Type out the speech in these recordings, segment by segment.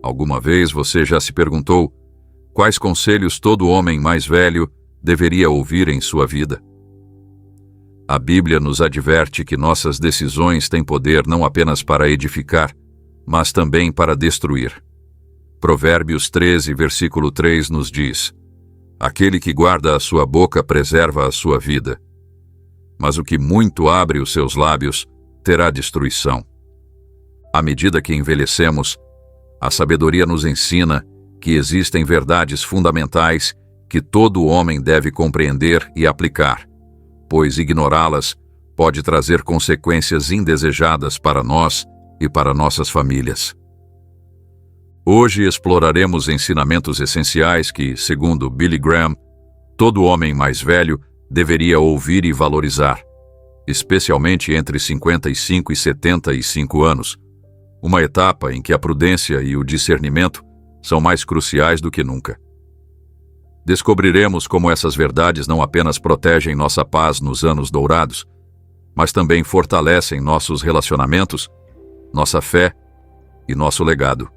Alguma vez você já se perguntou quais conselhos todo homem mais velho deveria ouvir em sua vida? A Bíblia nos adverte que nossas decisões têm poder não apenas para edificar, mas também para destruir. Provérbios 13, versículo 3 nos diz: aquele que guarda a sua boca preserva a sua vida, mas o que muito abre os seus lábios terá destruição. À medida que envelhecemos, a sabedoria nos ensina que existem verdades fundamentais que todo homem deve compreender e aplicar, pois ignorá-las pode trazer consequências indesejadas para nós e para nossas famílias. Hoje exploraremos ensinamentos essenciais que, segundo Billy Graham, todo homem mais velho deveria ouvir e valorizar, especialmente entre 55 e 75 anos, uma etapa em que a prudência e o discernimento são mais cruciais do que nunca. Descobriremos como essas verdades não apenas protegem nossa paz nos anos dourados, mas também fortalecem nossos relacionamentos, nossa fé e nosso legado.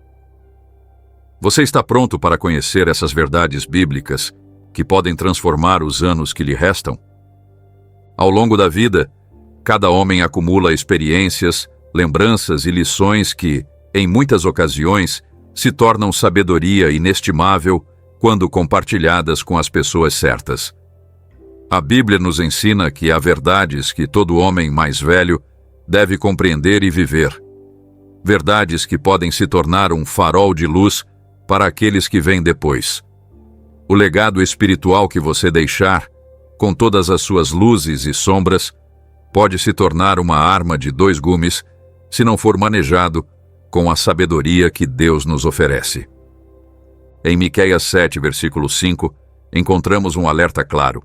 Você está pronto para conhecer essas verdades bíblicas que podem transformar os anos que lhe restam? Ao longo da vida, cada homem acumula experiências, lembranças e lições que, em muitas ocasiões, se tornam sabedoria inestimável quando compartilhadas com as pessoas certas. A Bíblia nos ensina que há verdades que todo homem mais velho deve compreender e viver. Verdades que podem se tornar um farol de luz para aqueles que vêm depois. O legado espiritual que você deixar, com todas as suas luzes e sombras, pode se tornar uma arma de dois gumes se não for manejado com a sabedoria que Deus nos oferece. Em Miqueias 7, versículo 5, encontramos um alerta claro: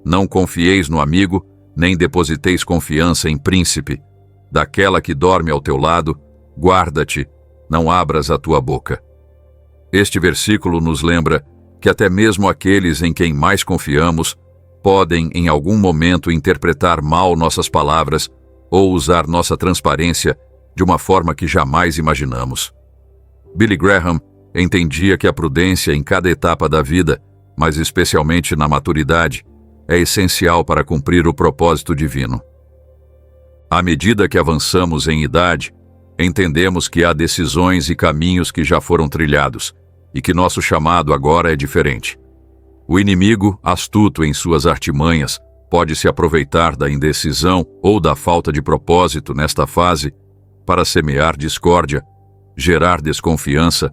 não confieis no amigo, nem depositeis confiança em príncipe. Daquela que dorme ao teu lado, guarda-te, não abras a tua boca. Este versículo nos lembra que até mesmo aqueles em quem mais confiamos podem, em algum momento, interpretar mal nossas palavras ou usar nossa transparência de uma forma que jamais imaginamos. Billy Graham entendia que a prudência em cada etapa da vida, mas especialmente na maturidade, é essencial para cumprir o propósito divino. À medida que avançamos em idade, entendemos que há decisões e caminhos que já foram trilhados, e que nosso chamado agora é diferente. O inimigo, astuto em suas artimanhas, pode se aproveitar da indecisão ou da falta de propósito nesta fase para semear discórdia, gerar desconfiança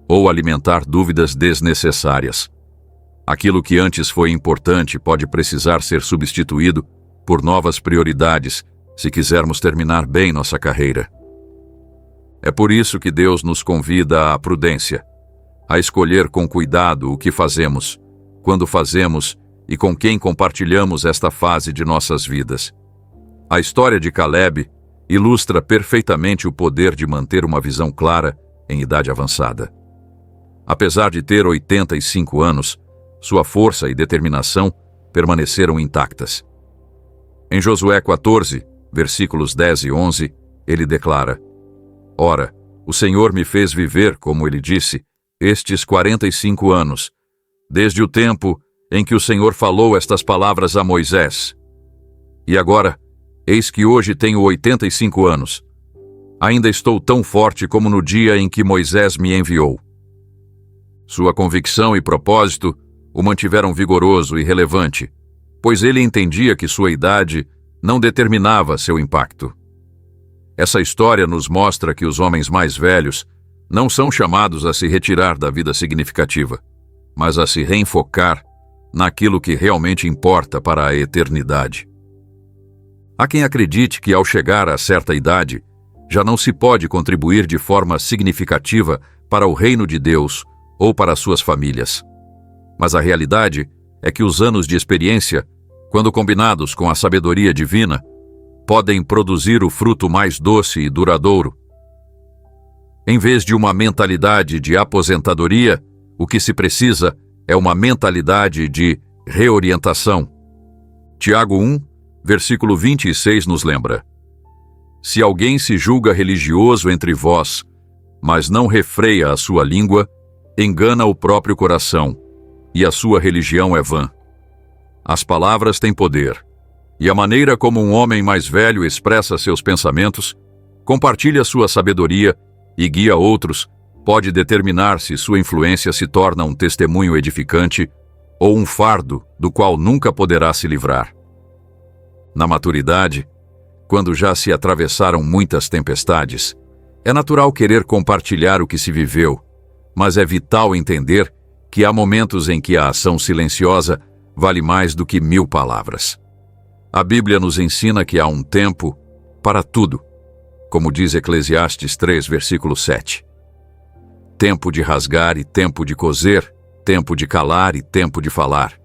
ou alimentar dúvidas desnecessárias. Aquilo que antes foi importante pode precisar ser substituído por novas prioridades se quisermos terminar bem nossa carreira. É por isso que Deus nos convida à prudência, a escolher com cuidado o que fazemos, quando fazemos e com quem compartilhamos esta fase de nossas vidas. A história de Caleb ilustra perfeitamente o poder de manter uma visão clara em idade avançada. Apesar de ter 85 anos, sua força e determinação permaneceram intactas. Em Josué 14, versículos 10 e 11, ele declara: ora, o Senhor me fez viver, como ele disse, estes 45 anos, desde o tempo em que o Senhor falou estas palavras a Moisés. E agora, eis que hoje tenho 85 anos. Ainda estou tão forte como no dia em que Moisés me enviou. Sua convicção e propósito o mantiveram vigoroso e relevante, pois ele entendia que sua idade não determinava seu impacto. Essa história nos mostra que os homens mais velhos não são chamados a se retirar da vida significativa, mas a se reenfocar naquilo que realmente importa para a eternidade. Há quem acredite que ao chegar a certa idade, já não se pode contribuir de forma significativa para o reino de Deus ou para suas famílias. Mas a realidade é que os anos de experiência, quando combinados com a sabedoria divina, podem produzir o fruto mais doce e duradouro. Em vez de uma mentalidade de aposentadoria, o que se precisa é uma mentalidade de reorientação. Tiago 1, versículo 26 nos lembra: se alguém se julga religioso entre vós, mas não refreia a sua língua, engana o próprio coração, e a sua religião é vã. As palavras têm poder, e a maneira como um homem mais velho expressa seus pensamentos, compartilha sua sabedoria e guia outros, pode determinar se sua influência se torna um testemunho edificante ou um fardo do qual nunca poderá se livrar. Na maturidade, quando já se atravessaram muitas tempestades, é natural querer compartilhar o que se viveu, mas é vital entender que há momentos em que a ação silenciosa vale mais do que 1000 palavras. A Bíblia nos ensina que há um tempo para tudo, como diz Eclesiastes 3, versículo 7. Tempo de rasgar e tempo de coser, tempo de calar e tempo de falar.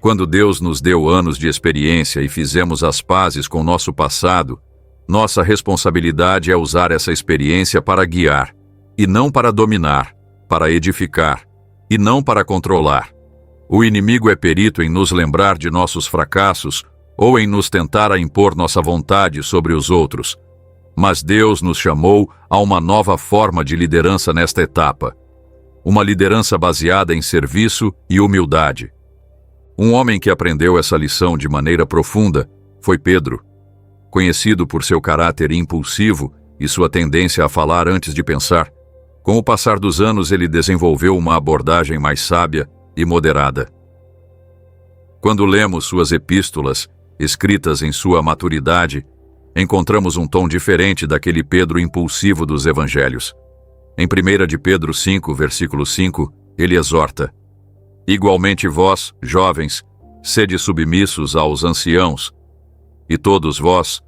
Quando Deus nos deu anos de experiência e fizemos as pazes com nosso passado, nossa responsabilidade é usar essa experiência para guiar, e não para dominar, para edificar, e não para controlar. O inimigo é perito em nos lembrar de nossos fracassos ou em nos tentar a impor nossa vontade sobre os outros. Mas Deus nos chamou a uma nova forma de liderança nesta etapa. Uma liderança baseada em serviço e humildade. Um homem que aprendeu essa lição de maneira profunda foi Pedro. Conhecido por seu caráter impulsivo e sua tendência a falar antes de pensar, com o passar dos anos ele desenvolveu uma abordagem mais sábia e moderada. Quando lemos suas epístolas, escritas em sua maturidade, encontramos um tom diferente daquele Pedro impulsivo dos evangelhos. Em 1 de Pedro 5, versículo 5, ele exorta: igualmente vós, jovens, sede submissos aos anciãos, e todos vós,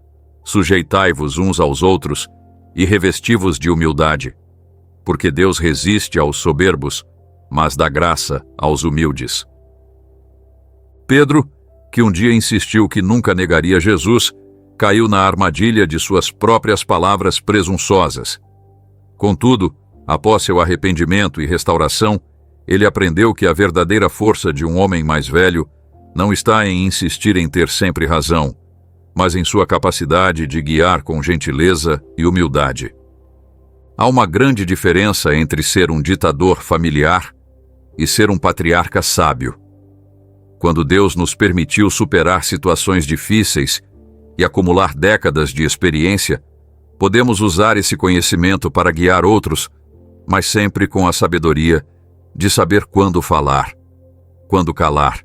sujeitai-vos uns aos outros e revesti-vos de humildade, porque Deus resiste aos soberbos, mas dá graça aos humildes. Pedro, que um dia insistiu que nunca negaria Jesus, caiu na armadilha de suas próprias palavras presunçosas. Contudo, após seu arrependimento e restauração, ele aprendeu que a verdadeira força de um homem mais velho não está em insistir em ter sempre razão, mas em sua capacidade de guiar com gentileza e humildade. Há uma grande diferença entre ser um ditador familiar e ser um patriarca sábio. Quando Deus nos permitiu superar situações difíceis e acumular décadas de experiência, podemos usar esse conhecimento para guiar outros, mas sempre com a sabedoria de saber quando falar, quando calar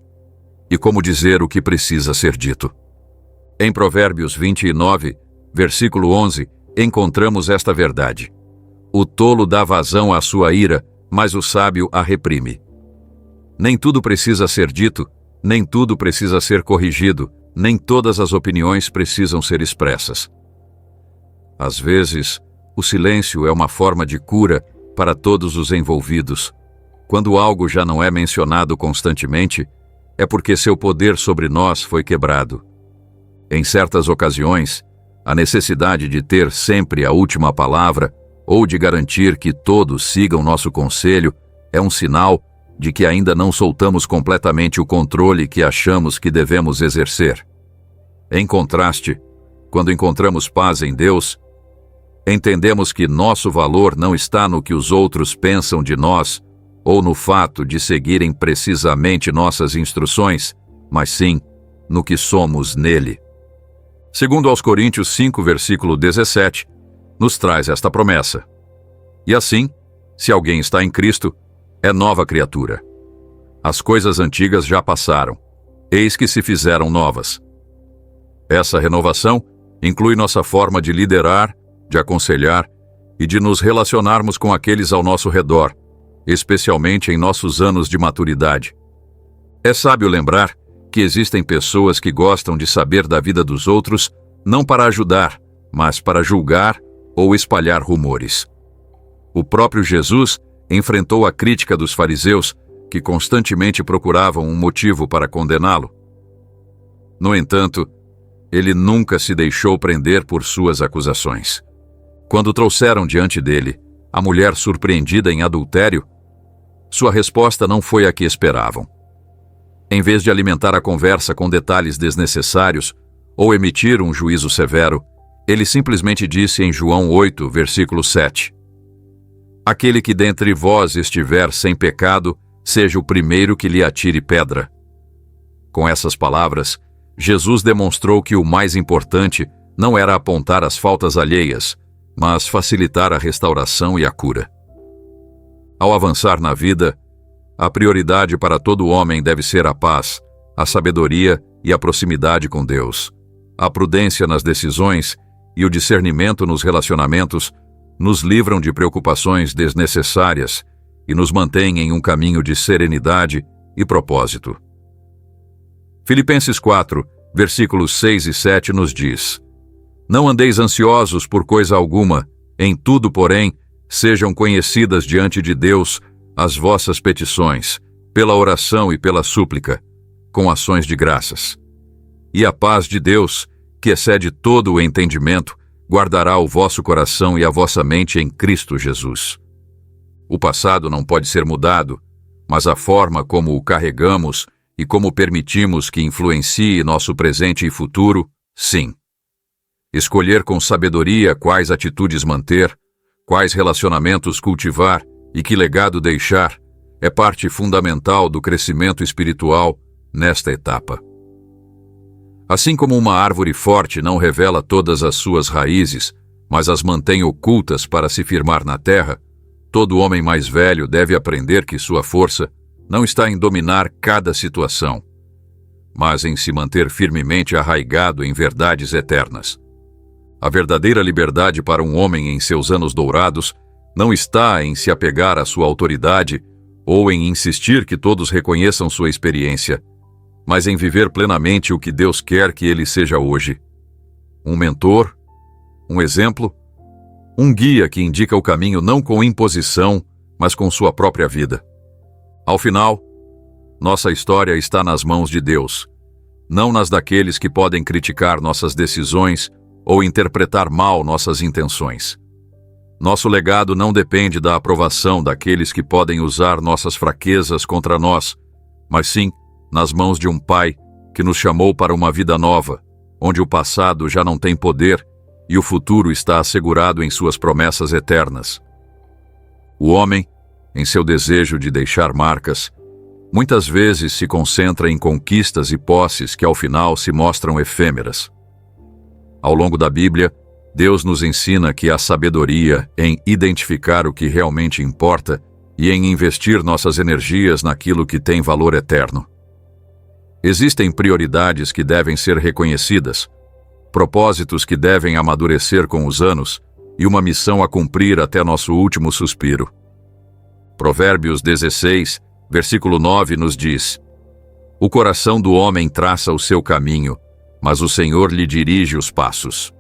e como dizer o que precisa ser dito. Em Provérbios 29, versículo 11, encontramos esta verdade: o tolo dá vazão à sua ira, mas o sábio a reprime. Nem tudo precisa ser dito, nem tudo precisa ser corrigido, nem todas as opiniões precisam ser expressas. Às vezes, o silêncio é uma forma de cura para todos os envolvidos. Quando algo já não é mencionado constantemente, é porque seu poder sobre nós foi quebrado. Em certas ocasiões, a necessidade de ter sempre a última palavra ou de garantir que todos sigam nosso conselho é um sinal de que ainda não soltamos completamente o controle que achamos que devemos exercer. Em contraste, quando encontramos paz em Deus, entendemos que nosso valor não está no que os outros pensam de nós ou no fato de seguirem precisamente nossas instruções, mas sim no que somos nele. Segundo aos Coríntios 5, versículo 17, nos traz esta promessa: e assim, se alguém está em Cristo, é nova criatura. As coisas antigas já passaram, eis que se fizeram novas. Essa renovação inclui nossa forma de liderar, de aconselhar e de nos relacionarmos com aqueles ao nosso redor, especialmente em nossos anos de maturidade. É sábio lembrar que existem pessoas que gostam de saber da vida dos outros não para ajudar, mas para julgar ou espalhar rumores. O próprio Jesus enfrentou a crítica dos fariseus, que constantemente procuravam um motivo para condená-lo. No entanto, ele nunca se deixou prender por suas acusações. Quando trouxeram diante dele a mulher surpreendida em adultério, sua resposta não foi a que esperavam. Em vez de alimentar a conversa com detalhes desnecessários ou emitir um juízo severo, ele simplesmente disse em João 8, versículo 7: Aquele que dentre vós estiver sem pecado, seja o primeiro que lhe atire pedra. Com essas palavras, Jesus demonstrou que o mais importante não era apontar as faltas alheias, mas facilitar a restauração e a cura. Ao avançar na vida, a prioridade para todo homem deve ser a paz, a sabedoria e a proximidade com Deus. A prudência nas decisões e o discernimento nos relacionamentos nos livram de preocupações desnecessárias e nos mantêm em um caminho de serenidade e propósito. Filipenses 4, versículos 6 e 7 nos diz: Não andeis ansiosos por coisa alguma, em tudo, porém, sejam conhecidas diante de Deus as vossas petições, pela oração e pela súplica, com ações de graças. E a paz de Deus, que excede todo o entendimento, guardará o vosso coração e a vossa mente em Cristo Jesus. O passado não pode ser mudado, mas a forma como o carregamos e como permitimos que influencie nosso presente e futuro, sim. Escolher com sabedoria quais atitudes manter, quais relacionamentos cultivar e que legado deixar é parte fundamental do crescimento espiritual nesta etapa. Assim como uma árvore forte não revela todas as suas raízes, mas as mantém ocultas para se firmar na terra, todo homem mais velho deve aprender que sua força não está em dominar cada situação, mas em se manter firmemente arraigado em verdades eternas. A verdadeira liberdade para um homem em seus anos dourados não está em se apegar à sua autoridade ou em insistir que todos reconheçam sua experiência, mas em viver plenamente o que Deus quer que ele seja hoje. Um mentor, um exemplo, um guia que indica o caminho não com imposição, mas com sua própria vida. Ao final, nossa história está nas mãos de Deus, não nas daqueles que podem criticar nossas decisões ou interpretar mal nossas intenções. Nosso legado não depende da aprovação daqueles que podem usar nossas fraquezas contra nós, mas sim nas mãos de um Pai que nos chamou para uma vida nova, onde o passado já não tem poder e o futuro está assegurado em suas promessas eternas. O homem, em seu desejo de deixar marcas, muitas vezes se concentra em conquistas e posses que ao final se mostram efêmeras. Ao longo da Bíblia, Deus nos ensina que há sabedoria em identificar o que realmente importa e em investir nossas energias naquilo que tem valor eterno. Existem prioridades que devem ser reconhecidas, propósitos que devem amadurecer com os anos e uma missão a cumprir até nosso último suspiro. Provérbios 16, versículo 9 nos diz: O coração do homem traça o seu caminho, mas o Senhor lhe dirige os passos.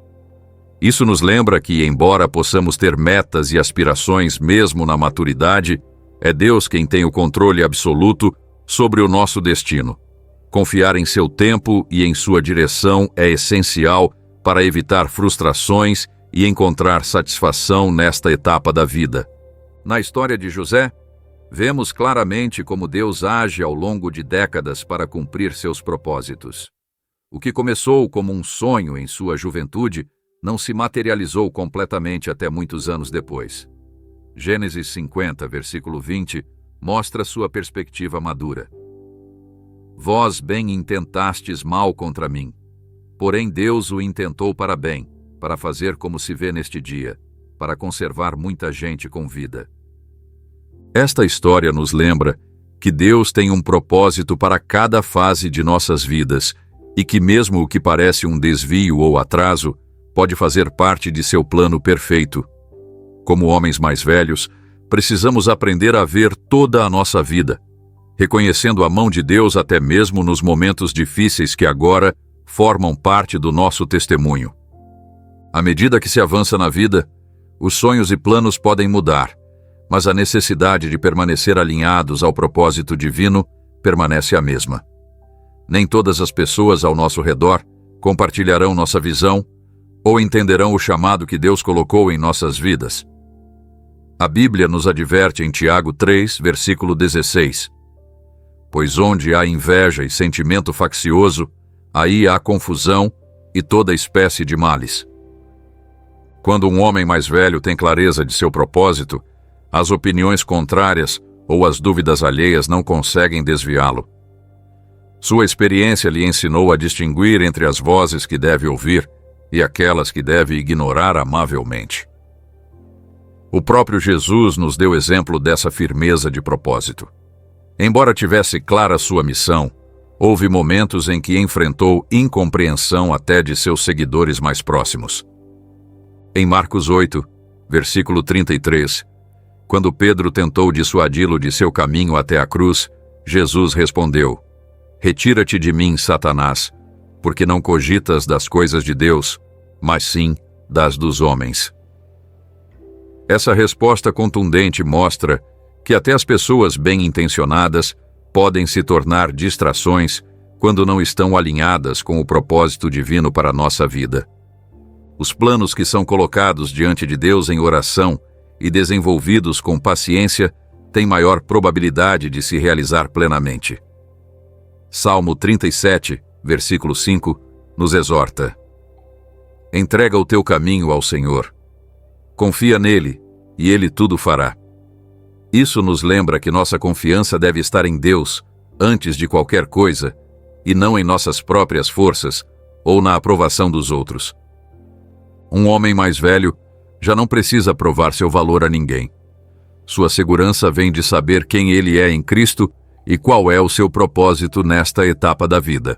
Isso nos lembra que, embora possamos ter metas e aspirações mesmo na maturidade, é Deus quem tem o controle absoluto sobre o nosso destino. Confiar em seu tempo e em sua direção é essencial para evitar frustrações e encontrar satisfação nesta etapa da vida. Na história de José, vemos claramente como Deus age ao longo de décadas para cumprir seus propósitos. O que começou como um sonho em sua juventude não se materializou completamente até muitos anos depois. Gênesis 50, versículo 20, mostra sua perspectiva madura. Vós bem intentastes mal contra mim, porém Deus o intentou para bem, para fazer como se vê neste dia, para conservar muita gente com vida. Esta história nos lembra que Deus tem um propósito para cada fase de nossas vidas e que mesmo o que parece um desvio ou atraso pode fazer parte de seu plano perfeito. Como homens mais velhos, precisamos aprender a ver toda a nossa vida, reconhecendo a mão de Deus até mesmo nos momentos difíceis que agora formam parte do nosso testemunho. À medida que se avança na vida, os sonhos e planos podem mudar, mas a necessidade de permanecer alinhados ao propósito divino permanece a mesma. Nem todas as pessoas ao nosso redor compartilharão nossa visão ou entenderão o chamado que Deus colocou em nossas vidas. A Bíblia nos adverte em Tiago 3, versículo 16: Pois onde há inveja e sentimento faccioso, aí há confusão e toda espécie de males. Quando um homem mais velho tem clareza de seu propósito, As opiniões contrárias ou as dúvidas alheias não conseguem desviá-lo. Sua experiência lhe ensinou a distinguir entre as vozes que deve ouvir e aquelas que deve ignorar amavelmente. O próprio Jesus nos deu exemplo dessa firmeza de propósito. Embora tivesse clara sua missão, houve momentos em que enfrentou incompreensão até de seus seguidores mais próximos. Em Marcos 8, versículo 33, quando Pedro tentou dissuadi-lo de seu caminho até a cruz, Jesus respondeu: "Retira-te de mim, Satanás, porque não cogitas das coisas de Deus, mas sim das dos homens." Essa resposta contundente mostra que até as pessoas bem-intencionadas podem se tornar distrações quando não estão alinhadas com o propósito divino para a nossa vida. Os planos que são colocados diante de Deus em oração e desenvolvidos com paciência têm maior probabilidade de se realizar plenamente. Salmo 37, versículo 5, nos exorta: "Entrega o teu caminho ao Senhor. Confia nele, e ele tudo fará." Isso nos lembra que nossa confiança deve estar em Deus antes de qualquer coisa, e não em nossas próprias forças ou na aprovação dos outros. Um homem mais velho já não precisa provar seu valor a ninguém. Sua segurança vem de saber quem ele é em Cristo e qual é o seu propósito nesta etapa da vida.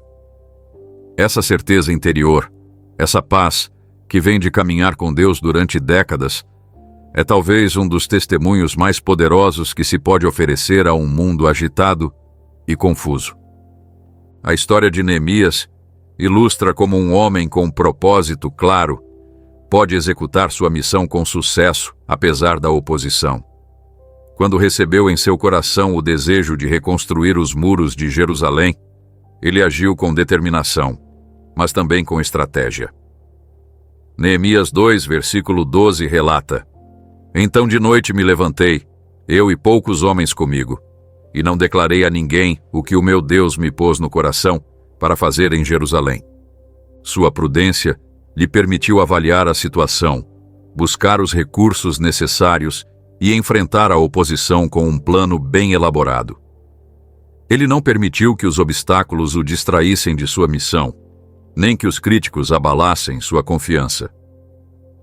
Essa certeza interior, essa paz que vem de caminhar com Deus durante décadas, é talvez um dos testemunhos mais poderosos que se pode oferecer a um mundo agitado e confuso. A história de Neemias ilustra como um homem com um propósito claro pode executar sua missão com sucesso, apesar da oposição. Quando recebeu em seu coração o desejo de reconstruir os muros de Jerusalém, ele agiu com determinação, mas também com estratégia. Neemias 2, versículo 12 relata: "Então de noite me levantei, eu e poucos homens comigo, e não declarei a ninguém o que o meu Deus me pôs no coração para fazer em Jerusalém." Sua prudência lhe permitiu avaliar a situação, buscar os recursos necessários e enfrentar a oposição com um plano bem elaborado. Ele não permitiu que os obstáculos o distraíssem de sua missão, nem que os críticos abalassem sua confiança.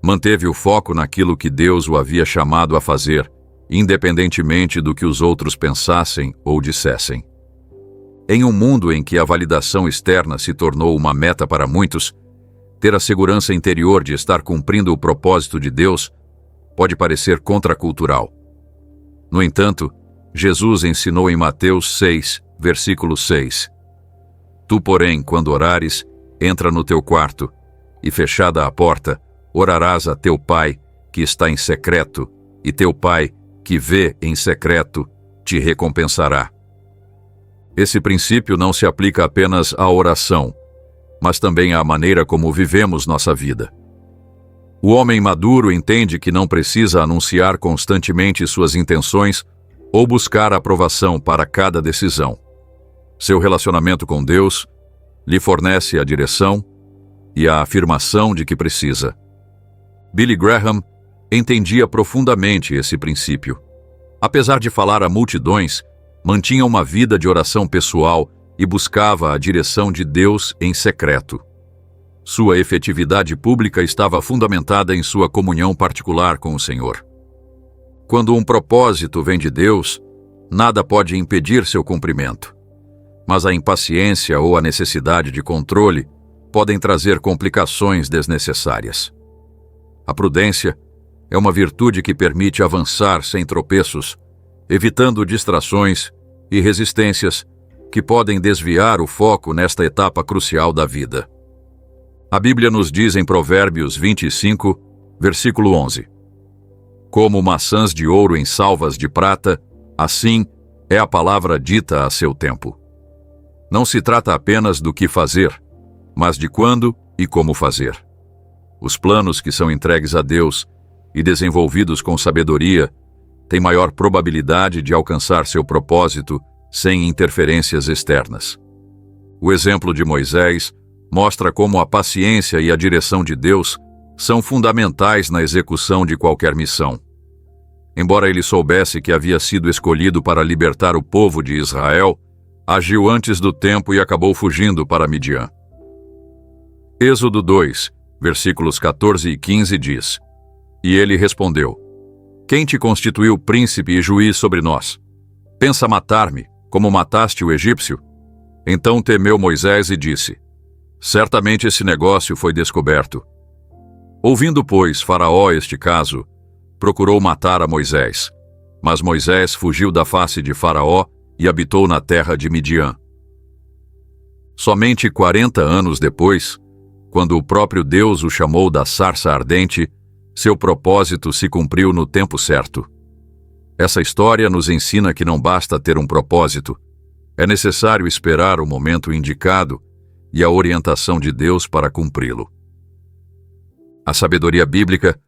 Manteve o foco naquilo que Deus o havia chamado a fazer, independentemente do que os outros pensassem ou dissessem. Em um mundo em que a validação externa se tornou uma meta para muitos, ter a segurança interior de estar cumprindo o propósito de Deus pode parecer contracultural. No entanto, Jesus ensinou em Mateus 6, versículo 6: "Tu, porém, quando orares, entra no teu quarto, e fechada a porta, orarás a teu Pai, que está em secreto, e teu Pai, que vê em secreto, te recompensará." Esse princípio não se aplica apenas à oração, mas também à maneira como vivemos nossa vida. O homem maduro entende que não precisa anunciar constantemente suas intenções ou buscar aprovação para cada decisão. Seu relacionamento com Deus lhe fornece a direção e a afirmação de que precisa. Billy Graham entendia profundamente esse princípio. Apesar de falar a multidões, mantinha uma vida de oração pessoal e buscava a direção de Deus em secreto. Sua efetividade pública estava fundamentada em sua comunhão particular com o Senhor. Quando um propósito vem de Deus, nada pode impedir seu cumprimento. Mas a impaciência ou a necessidade de controle podem trazer complicações desnecessárias. A prudência é uma virtude que permite avançar sem tropeços, evitando distrações e resistências que podem desviar o foco nesta etapa crucial da vida. A Bíblia nos diz em Provérbios 25, versículo 11: "Como maçãs de ouro em salvas de prata, assim é a palavra dita a seu tempo." Não se trata apenas do que fazer, mas de quando e como fazer. Os planos que são entregues a Deus e desenvolvidos com sabedoria têm maior probabilidade de alcançar seu propósito sem interferências externas. O exemplo de Moisés mostra como a paciência e a direção de Deus são fundamentais na execução de qualquer missão. embora ele soubesse que havia sido escolhido para libertar o povo de Israel, agiu antes do tempo e acabou fugindo para Midian. Êxodo 2, versículos 14 e 15 diz: E ele respondeu: Quem te constituiu príncipe e juiz sobre nós? Pensa matar-me, como mataste o egípcio? Então temeu Moisés e disse: Certamente esse negócio foi descoberto. Ouvindo, pois, Faraó este caso, procurou matar a Moisés. Mas Moisés fugiu da face de Faraó e habitou na terra de Midian. Somente 40 anos depois, quando o próprio Deus o chamou da sarça ardente, seu propósito se cumpriu no tempo certo. Essa história nos ensina que não basta ter um propósito, é necessário esperar o momento indicado e a orientação de Deus para cumpri-lo. A sabedoria bíblica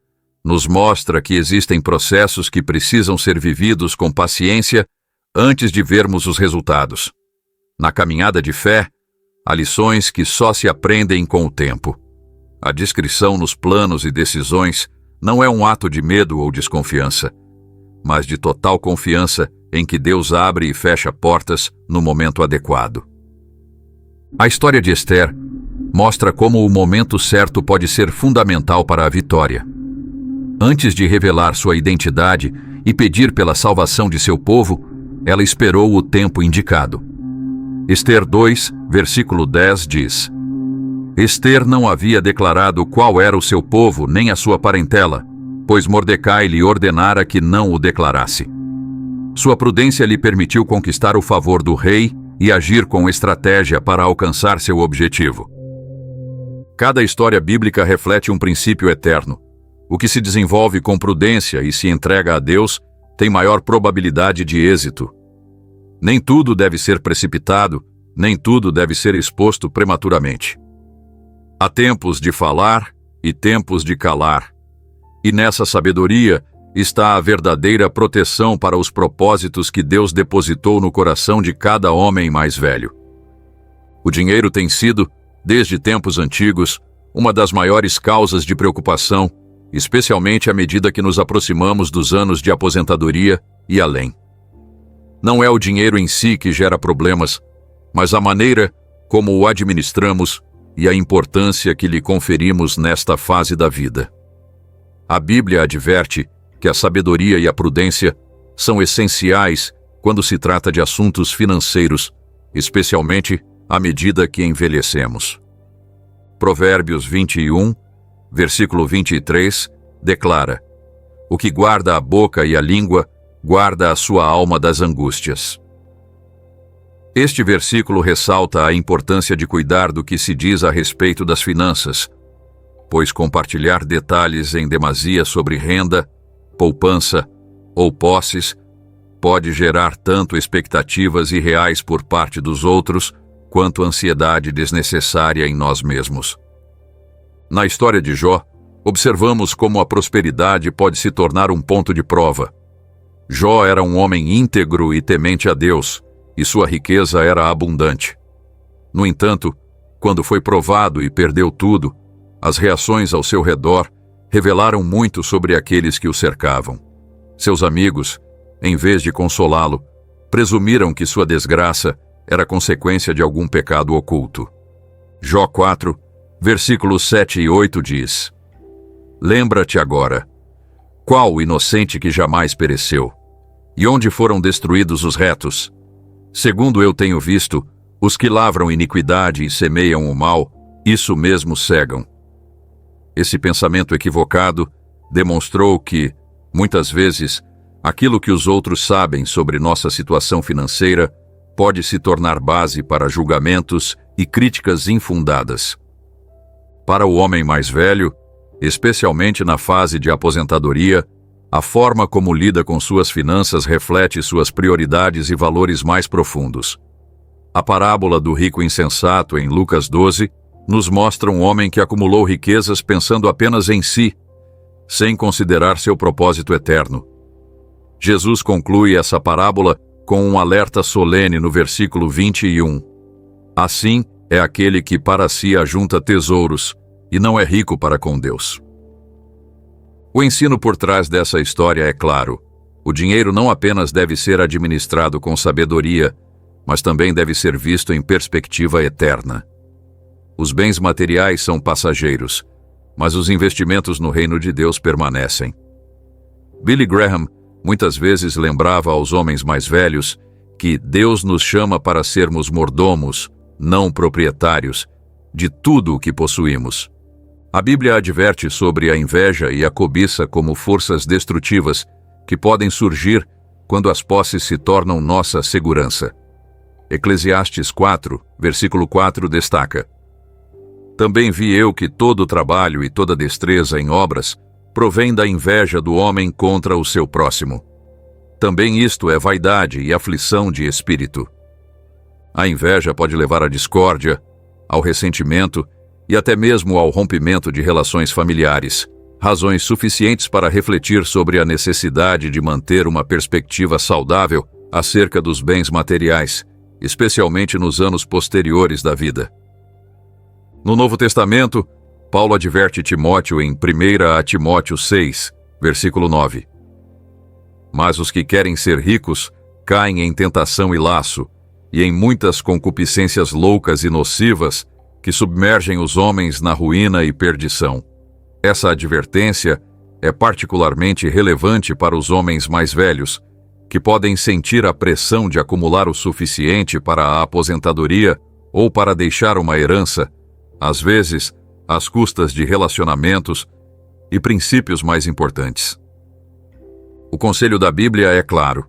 nos mostra que existem processos que precisam ser vividos com paciência antes de vermos os resultados. Na caminhada de fé, há lições que só se aprendem com o tempo. A discrição nos planos e decisões não é um ato de medo ou desconfiança, mas de total confiança em que Deus abre e fecha portas no momento adequado. A história de Esther mostra como o momento certo pode ser fundamental para a vitória. Antes de revelar sua identidade e pedir pela salvação de seu povo, ela esperou o tempo indicado. Esther 2, versículo 10 diz: Esther não havia declarado qual era o seu povo nem a sua parentela, pois Mordecai lhe ordenara que não o declarasse. Sua prudência lhe permitiu conquistar o favor do rei e agir com estratégia para alcançar seu objetivo. Cada história bíblica reflete um princípio eterno. O que se desenvolve com prudência e se entrega a Deus tem maior probabilidade de êxito. Nem tudo deve ser precipitado, nem tudo deve ser exposto prematuramente. Há tempos de falar e tempos de calar. E nessa sabedoria está a verdadeira proteção para os propósitos que Deus depositou no coração de cada homem mais velho. O dinheiro tem sido, desde tempos antigos, uma das maiores causas de preocupação, especialmente à medida que nos aproximamos dos anos de aposentadoria e além. Não é o dinheiro em si que gera problemas, mas a maneira como o administramos e a importância que lhe conferimos nesta fase da vida. A Bíblia adverte que a sabedoria e a prudência são essenciais quando se trata de assuntos financeiros, especialmente à medida que envelhecemos. Provérbios 21, versículo 23, declara: O que guarda a boca e a língua, guarda a sua alma das angústias. Este versículo ressalta a importância de cuidar do que se diz a respeito das finanças, pois compartilhar detalhes em demasia sobre renda, poupança ou posses pode gerar tanto expectativas irreais por parte dos outros, quanto ansiedade desnecessária em nós mesmos. Na história de Jó, observamos como a prosperidade pode se tornar um ponto de prova. Jó era um homem íntegro e temente a Deus, e sua riqueza era abundante. No entanto, quando foi provado e perdeu tudo, as reações ao seu redor revelaram muito sobre aqueles que o cercavam. Seus amigos, em vez de consolá-lo, presumiram que sua desgraça era consequência de algum pecado oculto. Jó 4, versículos 7 e 8 diz: Lembra-te agora, qual o inocente que jamais pereceu? E onde foram destruídos os retos? Segundo eu tenho visto, os que lavram iniquidade e semeiam o mal, isso mesmo cegam. Esse pensamento equivocado demonstrou que, muitas vezes, aquilo que os outros sabem sobre nossa situação financeira pode se tornar base para julgamentos e críticas infundadas. Para o homem mais velho, especialmente na fase de aposentadoria, a forma como lida com suas finanças reflete suas prioridades e valores mais profundos. A parábola do rico insensato em Lucas 12 nos mostra um homem que acumulou riquezas pensando apenas em si, sem considerar seu propósito eterno. Jesus conclui essa parábola com um alerta solene no versículo 21. Assim é aquele que para si ajunta tesouros e não é rico para com Deus. O ensino por trás dessa história é claro. O dinheiro não apenas deve ser administrado com sabedoria, mas também deve ser visto em perspectiva eterna. Os bens materiais são passageiros, mas os investimentos no reino de Deus permanecem. Billy Graham muitas vezes lembrava aos homens mais velhos que Deus nos chama para sermos mordomos, não proprietários, de tudo o que possuímos. A Bíblia adverte sobre a inveja e a cobiça como forças destrutivas que podem surgir quando as posses se tornam nossa segurança. Eclesiastes 4, versículo 4 destaca: Também vi eu que todo o trabalho e toda destreza em obras provém da inveja do homem contra o seu próximo. Também isto é vaidade e aflição de espírito. A inveja pode levar à discórdia, ao ressentimento e até mesmo ao rompimento de relações familiares, razões suficientes para refletir sobre a necessidade de manter uma perspectiva saudável acerca dos bens materiais, especialmente nos anos posteriores da vida. No Novo Testamento, Paulo adverte Timóteo em 1 Timóteo 6, versículo 9. Mas os que querem ser ricos caem em tentação e laço, e em muitas concupiscências loucas e nocivas que submergem os homens na ruína e perdição. Essa advertência é particularmente relevante para os homens mais velhos, que podem sentir a pressão de acumular o suficiente para a aposentadoria ou para deixar uma herança, às vezes, às custas de relacionamentos e princípios mais importantes. O conselho da Bíblia é claro.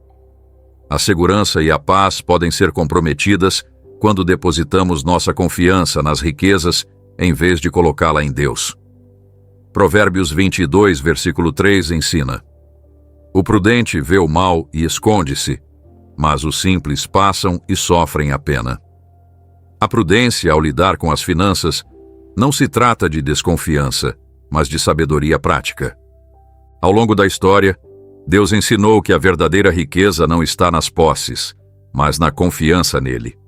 A segurança e a paz podem ser comprometidas quando depositamos nossa confiança nas riquezas em vez de colocá-la em Deus. Provérbios 22, versículo 3 ensina: O prudente vê o mal e esconde-se, mas os simples passam e sofrem a pena. A prudência ao lidar com as finanças não se trata de desconfiança, mas de sabedoria prática. Ao longo da história, Deus ensinou que a verdadeira riqueza não está nas posses, mas na confiança nele.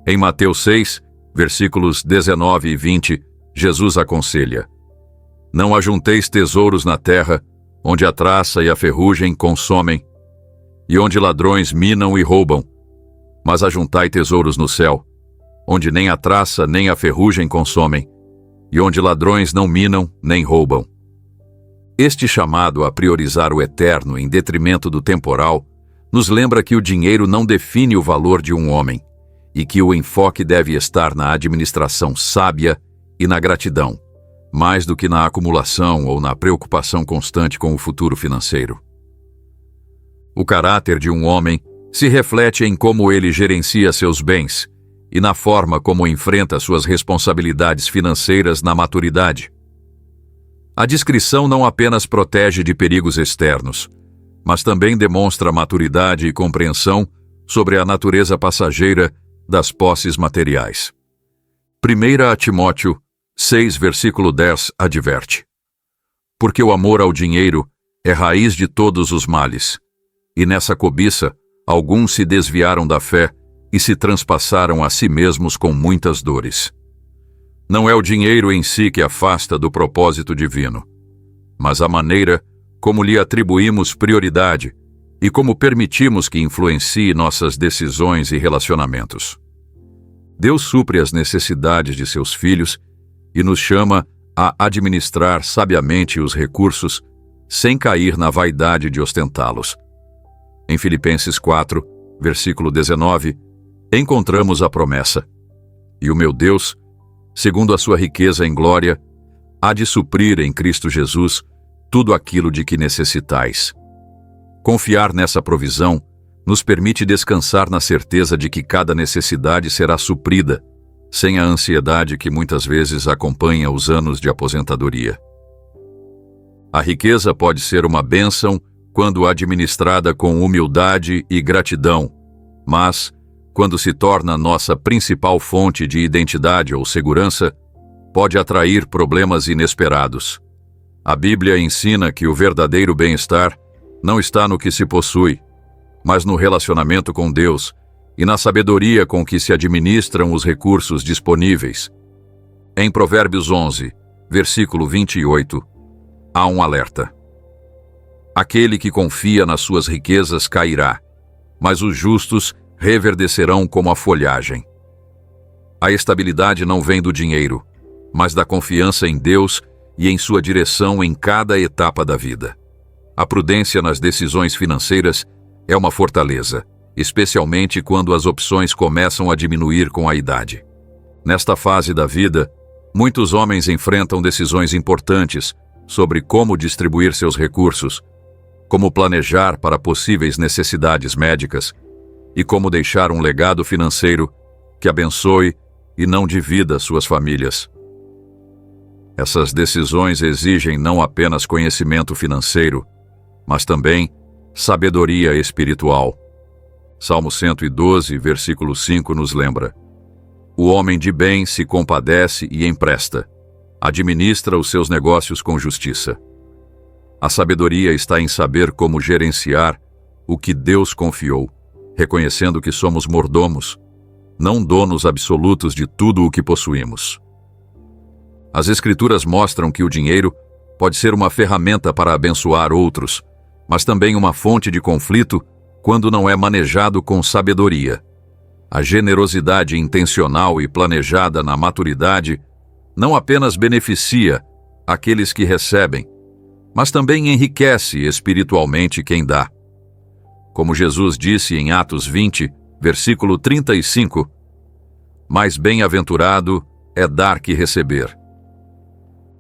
Em Mateus 6, versículos 19 e 20, Jesus aconselha: Não ajunteis tesouros na terra, onde a traça e a ferrugem consomem, e onde ladrões minam e roubam, mas ajuntai tesouros no céu, onde nem a traça nem a ferrugem consomem, e onde ladrões não minam nem roubam. Este chamado a priorizar o eterno em detrimento do temporal nos lembra que o dinheiro não define o valor de um homem e que o enfoque deve estar na administração sábia e na gratidão, mais do que na acumulação ou na preocupação constante com o futuro financeiro. O caráter de um homem se reflete em como ele gerencia seus bens e na forma como enfrenta suas responsabilidades financeiras na maturidade. A discrição não apenas protege de perigos externos, mas também demonstra maturidade e compreensão sobre a natureza passageira das posses materiais. 1 Timóteo 6, versículo 10 adverte: Porque o amor ao dinheiro é raiz de todos os males, e nessa cobiça alguns se desviaram da fé e se transpassaram a si mesmos com muitas dores. Não é o dinheiro em si que afasta do propósito divino, mas a maneira como lhe atribuímos prioridade e como permitimos que influencie nossas decisões e relacionamentos. Deus supre as necessidades de seus filhos e nos chama a administrar sabiamente os recursos sem cair na vaidade de ostentá-los. Em Filipenses 4, versículo 19, encontramos a promessa: E o meu Deus, segundo a sua riqueza em glória, há de suprir em Cristo Jesus tudo aquilo de que necessitais. Confiar nessa provisão nos permite descansar na certeza de que cada necessidade será suprida, sem a ansiedade que muitas vezes acompanha os anos de aposentadoria. A riqueza pode ser uma bênção quando administrada com humildade e gratidão, mas, quando se torna nossa principal fonte de identidade ou segurança, pode atrair problemas inesperados. A Bíblia ensina que o verdadeiro bem-estar não está no que se possui, mas no relacionamento com Deus e na sabedoria com que se administram os recursos disponíveis. Em Provérbios 11, versículo 28, há um alerta: Aquele que confia nas suas riquezas cairá, mas os justos reverdecerão como a folhagem. A estabilidade não vem do dinheiro, mas da confiança em Deus e em sua direção em cada etapa da vida. A prudência nas decisões financeiras é uma fortaleza, especialmente quando as opções começam a diminuir com a idade. Nesta fase da vida, muitos homens enfrentam decisões importantes sobre como distribuir seus recursos, como planejar para possíveis necessidades médicas e como deixar um legado financeiro que abençoe e não divida suas famílias. Essas decisões exigem não apenas conhecimento financeiro, mas também sabedoria espiritual. Salmo 112, versículo 5 nos lembra: o homem de bem se compadece e empresta, administra os seus negócios com justiça. A sabedoria está em saber como gerenciar o que Deus confiou, reconhecendo que somos mordomos, não donos absolutos de tudo o que possuímos. As Escrituras mostram que o dinheiro pode ser uma ferramenta para abençoar outros, mas também uma fonte de conflito quando não é manejado com sabedoria. A generosidade intencional e planejada na maturidade não apenas beneficia aqueles que recebem, mas também enriquece espiritualmente quem dá. Como Jesus disse em Atos 20, versículo 35, mais bem-aventurado é dar que receber.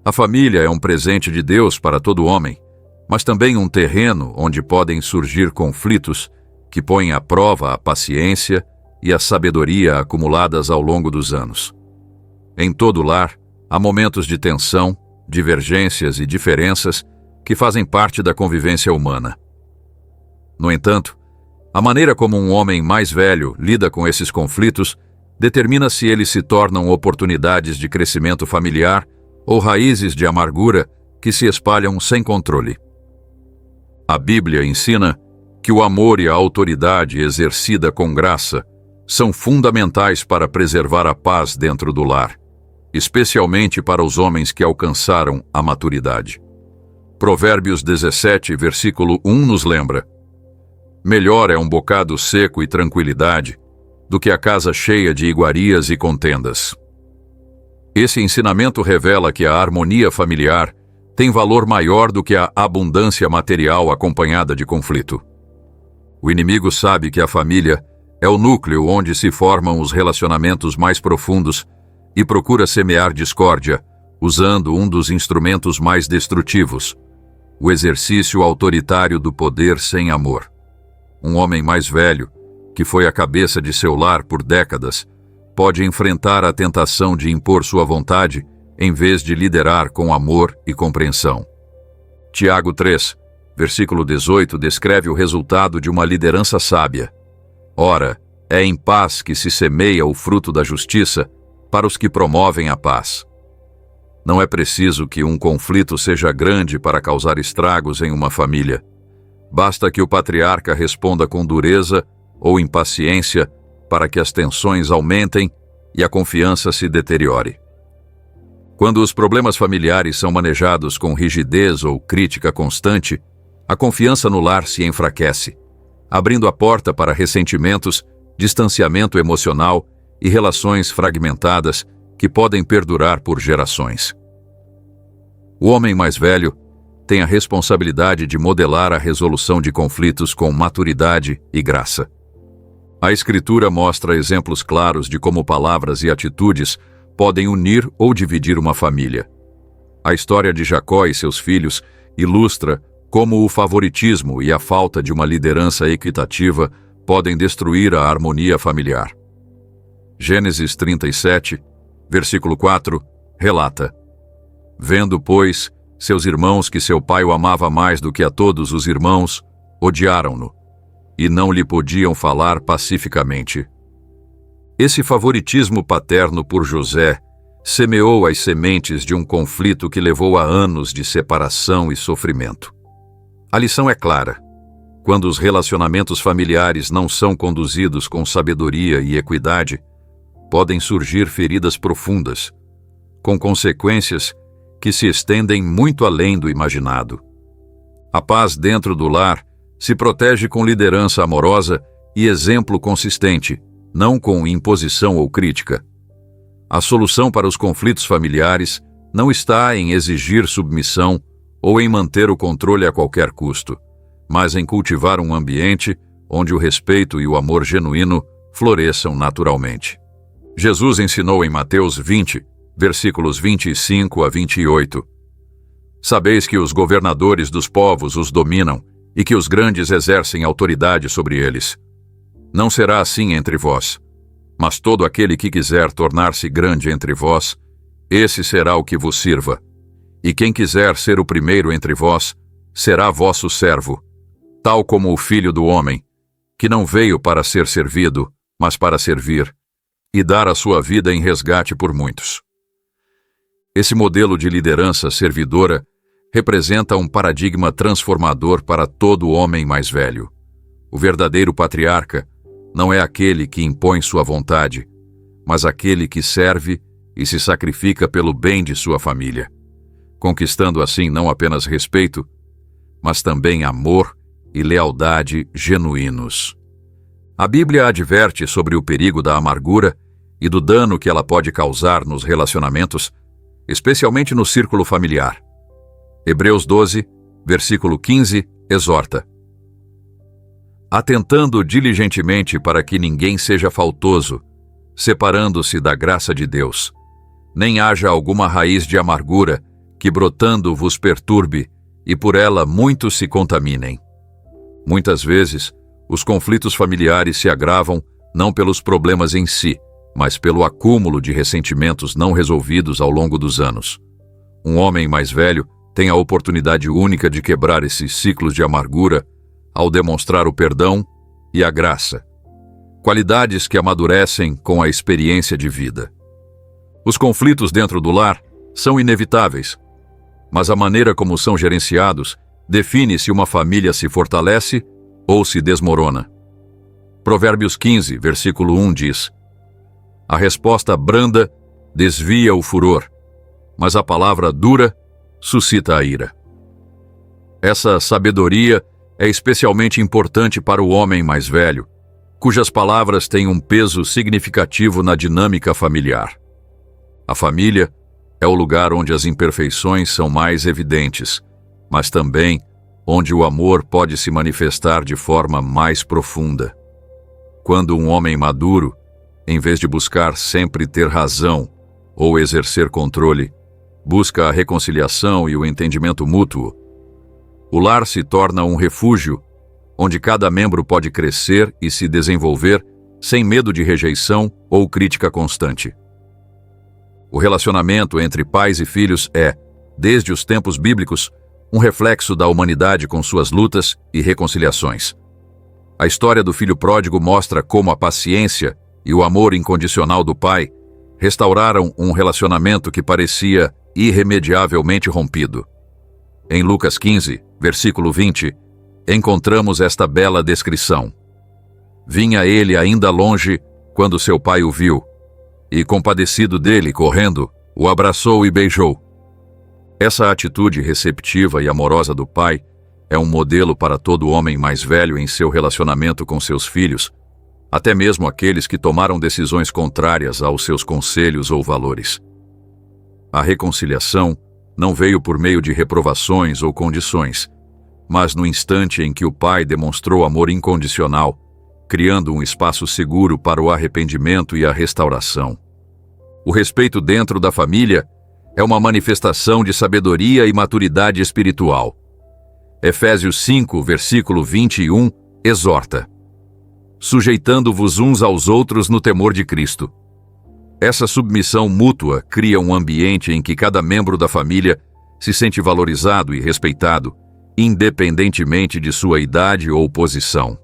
A família é um presente de Deus para todo homem, mas também um terreno onde podem surgir conflitos que põem à prova a paciência e a sabedoria acumuladas ao longo dos anos. Em todo lar, há momentos de tensão, divergências e diferenças que fazem parte da convivência humana. No entanto, a maneira como um homem mais velho lida com esses conflitos determina se eles se tornam oportunidades de crescimento familiar ou raízes de amargura que se espalham sem controle. A Bíblia ensina que o amor e a autoridade exercida com graça são fundamentais para preservar a paz dentro do lar, especialmente para os homens que alcançaram a maturidade. Provérbios 17, versículo 1 nos lembra: melhor é um bocado seco e tranquilidade do que a casa cheia de iguarias e contendas. Esse ensinamento revela que a harmonia familiar tem valor maior do que a abundância material acompanhada de conflito. O inimigo sabe que a família é o núcleo onde se formam os relacionamentos mais profundos e procura semear discórdia, usando um dos instrumentos mais destrutivos, o exercício autoritário do poder sem amor. Um homem mais velho, que foi a cabeça de seu lar por décadas, pode enfrentar a tentação de impor sua vontade em vez de liderar com amor e compreensão. Tiago 3, versículo 18, descreve o resultado de uma liderança sábia. Ora, é em paz que se semeia o fruto da justiça para os que promovem a paz. Não é preciso que um conflito seja grande para causar estragos em uma família. Basta que o patriarca responda com dureza ou impaciência para que as tensões aumentem e a confiança se deteriore. Quando os problemas familiares são manejados com rigidez ou crítica constante, a confiança no lar se enfraquece, abrindo a porta para ressentimentos, distanciamento emocional e relações fragmentadas que podem perdurar por gerações. O homem mais velho tem a responsabilidade de modelar a resolução de conflitos com maturidade e graça. A Escritura mostra exemplos claros de como palavras e atitudes podem unir ou dividir uma família. A história de Jacó e seus filhos ilustra como o favoritismo e a falta de uma liderança equitativa podem destruir a harmonia familiar. Gênesis 37, versículo 4, relata: vendo, pois, seus irmãos que seu pai o amava mais do que a todos os irmãos, odiaram-no, e não lhe podiam falar pacificamente. Esse favoritismo paterno por José semeou as sementes de um conflito que levou a anos de separação e sofrimento. A lição é clara: quando os relacionamentos familiares não são conduzidos com sabedoria e equidade, podem surgir feridas profundas, com consequências que se estendem muito além do imaginado. A paz dentro do lar se protege com liderança amorosa e exemplo consistente, não com imposição ou crítica. A solução para os conflitos familiares não está em exigir submissão ou em manter o controle a qualquer custo, mas em cultivar um ambiente onde o respeito e o amor genuíno floresçam naturalmente. Jesus ensinou em Mateus 20, versículos 25 a 28. Sabeis que os governadores dos povos os dominam e que os grandes exercem autoridade sobre eles. Não será assim entre vós, mas todo aquele que quiser tornar-se grande entre vós, esse será o que vos sirva. E quem quiser ser o primeiro entre vós, será vosso servo, tal como o Filho do Homem, que não veio para ser servido, mas para servir, e dar a sua vida em resgate por muitos. Esse modelo de liderança servidora representa um paradigma transformador para todo homem mais velho. O verdadeiro patriarca não é aquele que impõe sua vontade, mas aquele que serve e se sacrifica pelo bem de sua família, conquistando assim não apenas respeito, mas também amor e lealdade genuínos. A Bíblia adverte sobre o perigo da amargura e do dano que ela pode causar nos relacionamentos, especialmente no círculo familiar. Hebreus 12, versículo 15, exorta: atentando diligentemente para que ninguém seja faltoso, separando-se da graça de Deus, nem haja alguma raiz de amargura que brotando vos perturbe e por ela muitos se contaminem. Muitas vezes, os conflitos familiares se agravam não pelos problemas em si, mas pelo acúmulo de ressentimentos não resolvidos ao longo dos anos. Um homem mais velho tem a oportunidade única de quebrar esses ciclos de amargura ao demonstrar o perdão e a graça, qualidades que amadurecem com a experiência de vida. Os conflitos dentro do lar são inevitáveis, mas a maneira como são gerenciados define se uma família se fortalece ou se desmorona. Provérbios 15, versículo 1 diz: a resposta branda desvia o furor, mas a palavra dura suscita a ira. Essa sabedoria é especialmente importante para o homem mais velho, cujas palavras têm um peso significativo na dinâmica familiar. A família é o lugar onde as imperfeições são mais evidentes, mas também onde o amor pode se manifestar de forma mais profunda. Quando um homem maduro, em vez de buscar sempre ter razão ou exercer controle, busca a reconciliação e o entendimento mútuo, o lar se torna um refúgio onde cada membro pode crescer e se desenvolver sem medo de rejeição ou crítica constante. O relacionamento entre pais e filhos é, desde os tempos bíblicos, um reflexo da humanidade com suas lutas e reconciliações. A história do filho pródigo mostra como a paciência e o amor incondicional do pai restauraram um relacionamento que parecia irremediavelmente rompido. Em Lucas 15, versículo 20, encontramos esta bela descrição. Vinha ele ainda longe quando seu pai o viu, e compadecido dele, correndo, o abraçou e beijou. Essa atitude receptiva e amorosa do pai é um modelo para todo homem mais velho em seu relacionamento com seus filhos, até mesmo aqueles que tomaram decisões contrárias aos seus conselhos ou valores. A reconciliação não veio por meio de reprovações ou condições, mas no instante em que o pai demonstrou amor incondicional, criando um espaço seguro para o arrependimento e a restauração. O respeito dentro da família é uma manifestação de sabedoria e maturidade espiritual. Efésios 5, versículo 21, exorta: sujeitando-vos uns aos outros no temor de Cristo. Essa submissão mútua cria um ambiente em que cada membro da família se sente valorizado e respeitado, independentemente de sua idade ou posição.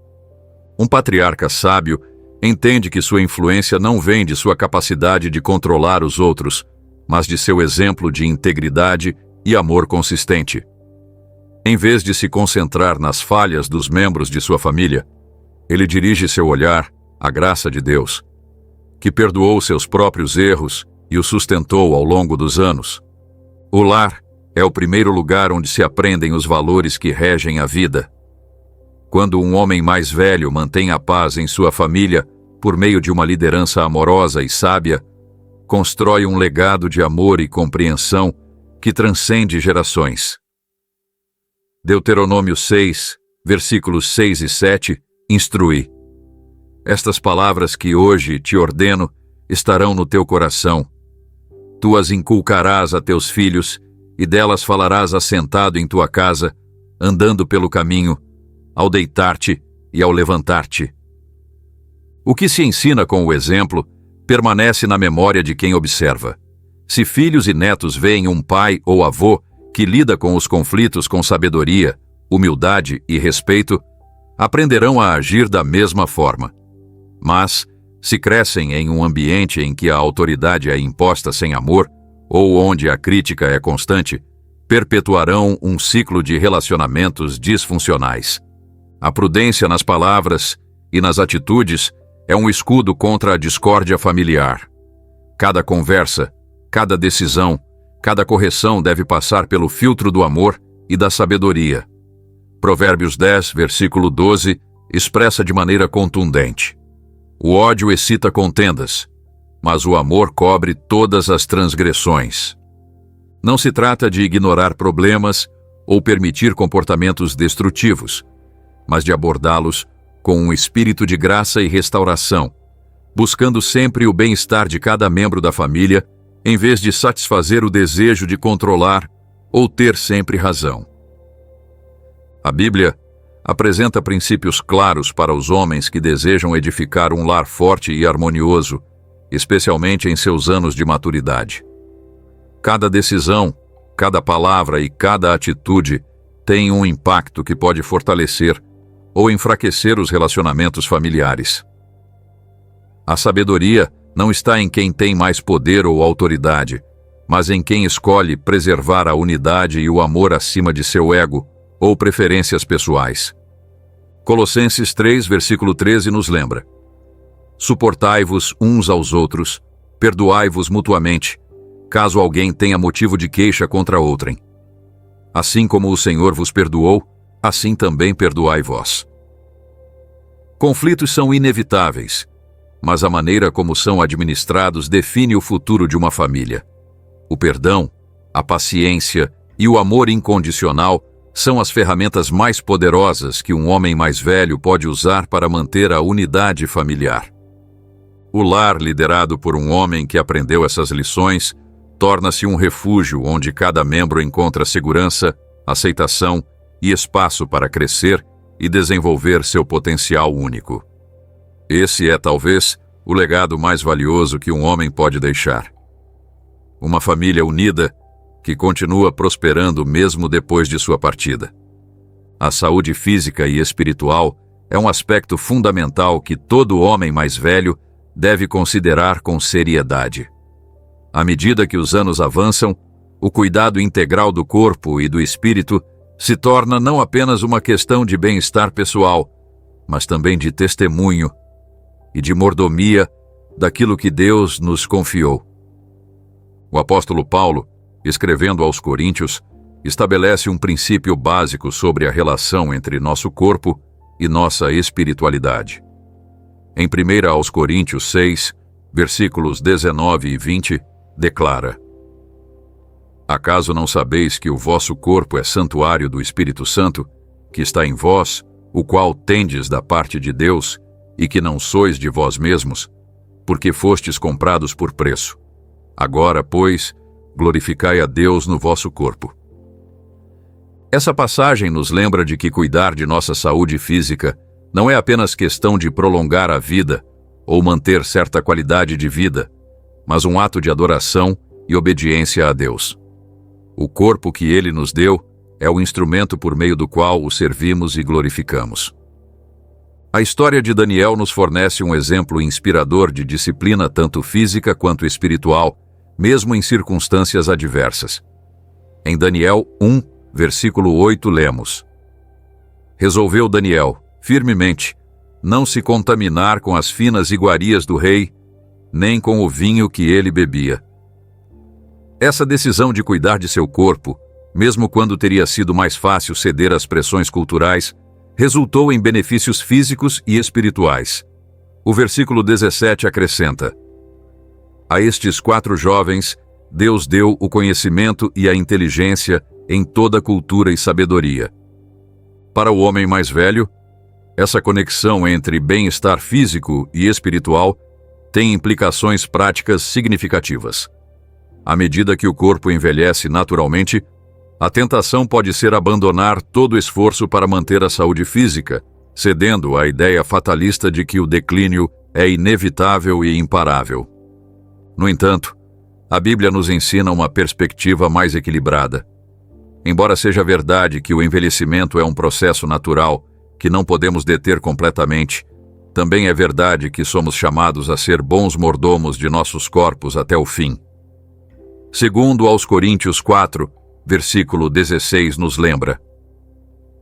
Um patriarca sábio entende que sua influência não vem de sua capacidade de controlar os outros, mas de seu exemplo de integridade e amor consistente. Em vez de se concentrar nas falhas dos membros de sua família, ele dirige seu olhar à graça de Deus, que perdoou seus próprios erros e o sustentou ao longo dos anos. O lar É o primeiro lugar onde se aprendem os valores que regem a vida. Quando um homem mais velho mantém a paz em sua família por meio de uma liderança amorosa e sábia, constrói um legado de amor e compreensão que transcende gerações. Deuteronômio 6, versículos 6 e 7, instrui: Estas palavras que hoje te ordeno estarão no teu coração. Tu as inculcarás a teus filhos, e delas falarás assentado em tua casa, andando pelo caminho, ao deitar-te e ao levantar-te. O que se ensina com o exemplo permanece na memória de quem observa. Se filhos e netos veem um pai ou avô que lida com os conflitos com sabedoria, humildade e respeito, aprenderão a agir da mesma forma. Mas, se crescem em um ambiente em que a autoridade é imposta sem amor, ou onde a crítica é constante, perpetuarão um ciclo de relacionamentos disfuncionais. A prudência nas palavras e nas atitudes é um escudo contra a discórdia familiar. Cada conversa, cada decisão, cada correção deve passar pelo filtro do amor e da sabedoria. Provérbios 10, versículo 12, expressa de maneira contundente: O ódio excita contendas, mas o amor cobre todas as transgressões. Não se trata de ignorar problemas ou permitir comportamentos destrutivos, mas de abordá-los com um espírito de graça e restauração, buscando sempre o bem-estar de cada membro da família, em vez de satisfazer o desejo de controlar ou ter sempre razão. A Bíblia apresenta princípios claros para os homens que desejam edificar um lar forte e harmonioso, especialmente em seus anos de maturidade. Cada decisão, cada palavra e cada atitude tem um impacto que pode fortalecer ou enfraquecer os relacionamentos familiares. A sabedoria não está em quem tem mais poder ou autoridade, mas em quem escolhe preservar a unidade e o amor acima de seu ego ou preferências pessoais. Colossenses 3, versículo 13 nos lembra: Suportai-vos uns aos outros, perdoai-vos mutuamente, caso alguém tenha motivo de queixa contra outrem. Assim como o Senhor vos perdoou, assim também perdoai vós. Conflitos são inevitáveis, mas a maneira como são administrados define o futuro de uma família. O perdão, a paciência e o amor incondicional são as ferramentas mais poderosas que um homem mais velho pode usar para manter a unidade familiar. O lar liderado por um homem que aprendeu essas lições torna-se um refúgio onde cada membro encontra segurança, aceitação e espaço para crescer e desenvolver seu potencial único. Esse é, talvez, o legado mais valioso que um homem pode deixar. Uma família unida que continua prosperando mesmo depois de sua partida. A saúde física e espiritual é um aspecto fundamental que todo homem mais velho deve considerar com seriedade. À medida que os anos avançam, o cuidado integral do corpo e do espírito se torna não apenas uma questão de bem-estar pessoal, mas também de testemunho e de mordomia daquilo que Deus nos confiou. O apóstolo Paulo, escrevendo aos Coríntios, estabelece um princípio básico sobre a relação entre nosso corpo e nossa espiritualidade. Em 1 aos Coríntios 6, versículos 19 e 20, declara: Acaso não sabeis que o vosso corpo é santuário do Espírito Santo, que está em vós, o qual tendes da parte de Deus, e que não sois de vós mesmos, porque fostes comprados por preço? Agora, pois, glorificai a Deus no vosso corpo. Essa passagem nos lembra de que cuidar de nossa saúde física não é apenas questão de prolongar a vida ou manter certa qualidade de vida, mas um ato de adoração e obediência a Deus. O corpo que Ele nos deu é o instrumento por meio do qual o servimos e glorificamos. A história de Daniel nos fornece um exemplo inspirador de disciplina tanto física quanto espiritual, mesmo em circunstâncias adversas. Em Daniel 1, versículo 8, lemos: Resolveu Daniel, firmemente, não se contaminar com as finas iguarias do rei, nem com o vinho que ele bebia. Essa decisão de cuidar de seu corpo mesmo quando teria sido mais fácil ceder às pressões culturais, resultou em benefícios físicos e espirituais. O versículo 17 acrescenta: a estes 4 jovens, Deus deu o conhecimento e a inteligência em toda cultura e sabedoria. Para o homem mais velho, essa conexão entre bem-estar físico e espiritual tem implicações práticas significativas. À medida que o corpo envelhece naturalmente, a tentação pode ser abandonar todo o esforço para manter a saúde física, cedendo à ideia fatalista de que o declínio é inevitável e imparável. No entanto, a Bíblia nos ensina uma perspectiva mais equilibrada. Embora seja verdade que o envelhecimento é um processo natural que não podemos deter completamente, também é verdade que somos chamados a ser bons mordomos de nossos corpos até o fim. Segundo aos Coríntios 4, versículo 16 nos lembra: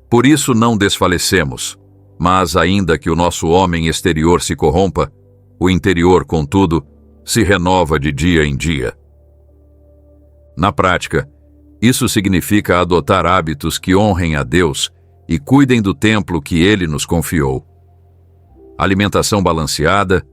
por isso não desfalecemos, mas ainda que o nosso homem exterior se corrompa, o interior, contudo, se renova de dia em dia. Na prática, isso significa adotar hábitos que honrem a Deus e cuidem do templo que Ele nos confiou. Alimentação balanceada,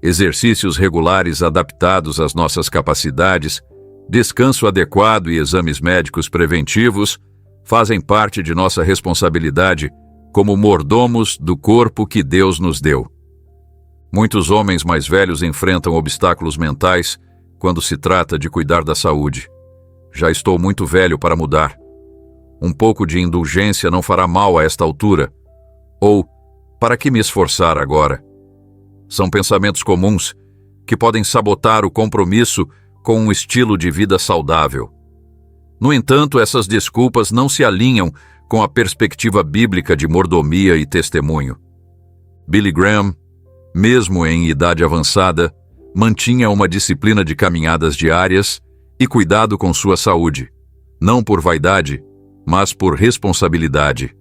exercícios regulares adaptados às nossas capacidades, descanso adequado e exames médicos preventivos fazem parte de nossa responsabilidade como mordomos do corpo que Deus nos deu. Muitos homens mais velhos enfrentam obstáculos mentais quando se trata de cuidar da saúde. Já estou muito velho para mudar. Um pouco de indulgência não fará mal a esta altura. Ou, para que me esforçar agora? São pensamentos comuns que podem sabotar o compromisso com um estilo de vida saudável. No entanto, essas desculpas não se alinham com a perspectiva bíblica de mordomia e testemunho. Billy Graham, mesmo em idade avançada, mantinha uma disciplina de caminhadas diárias e cuidado com sua saúde, não por vaidade, mas por responsabilidade.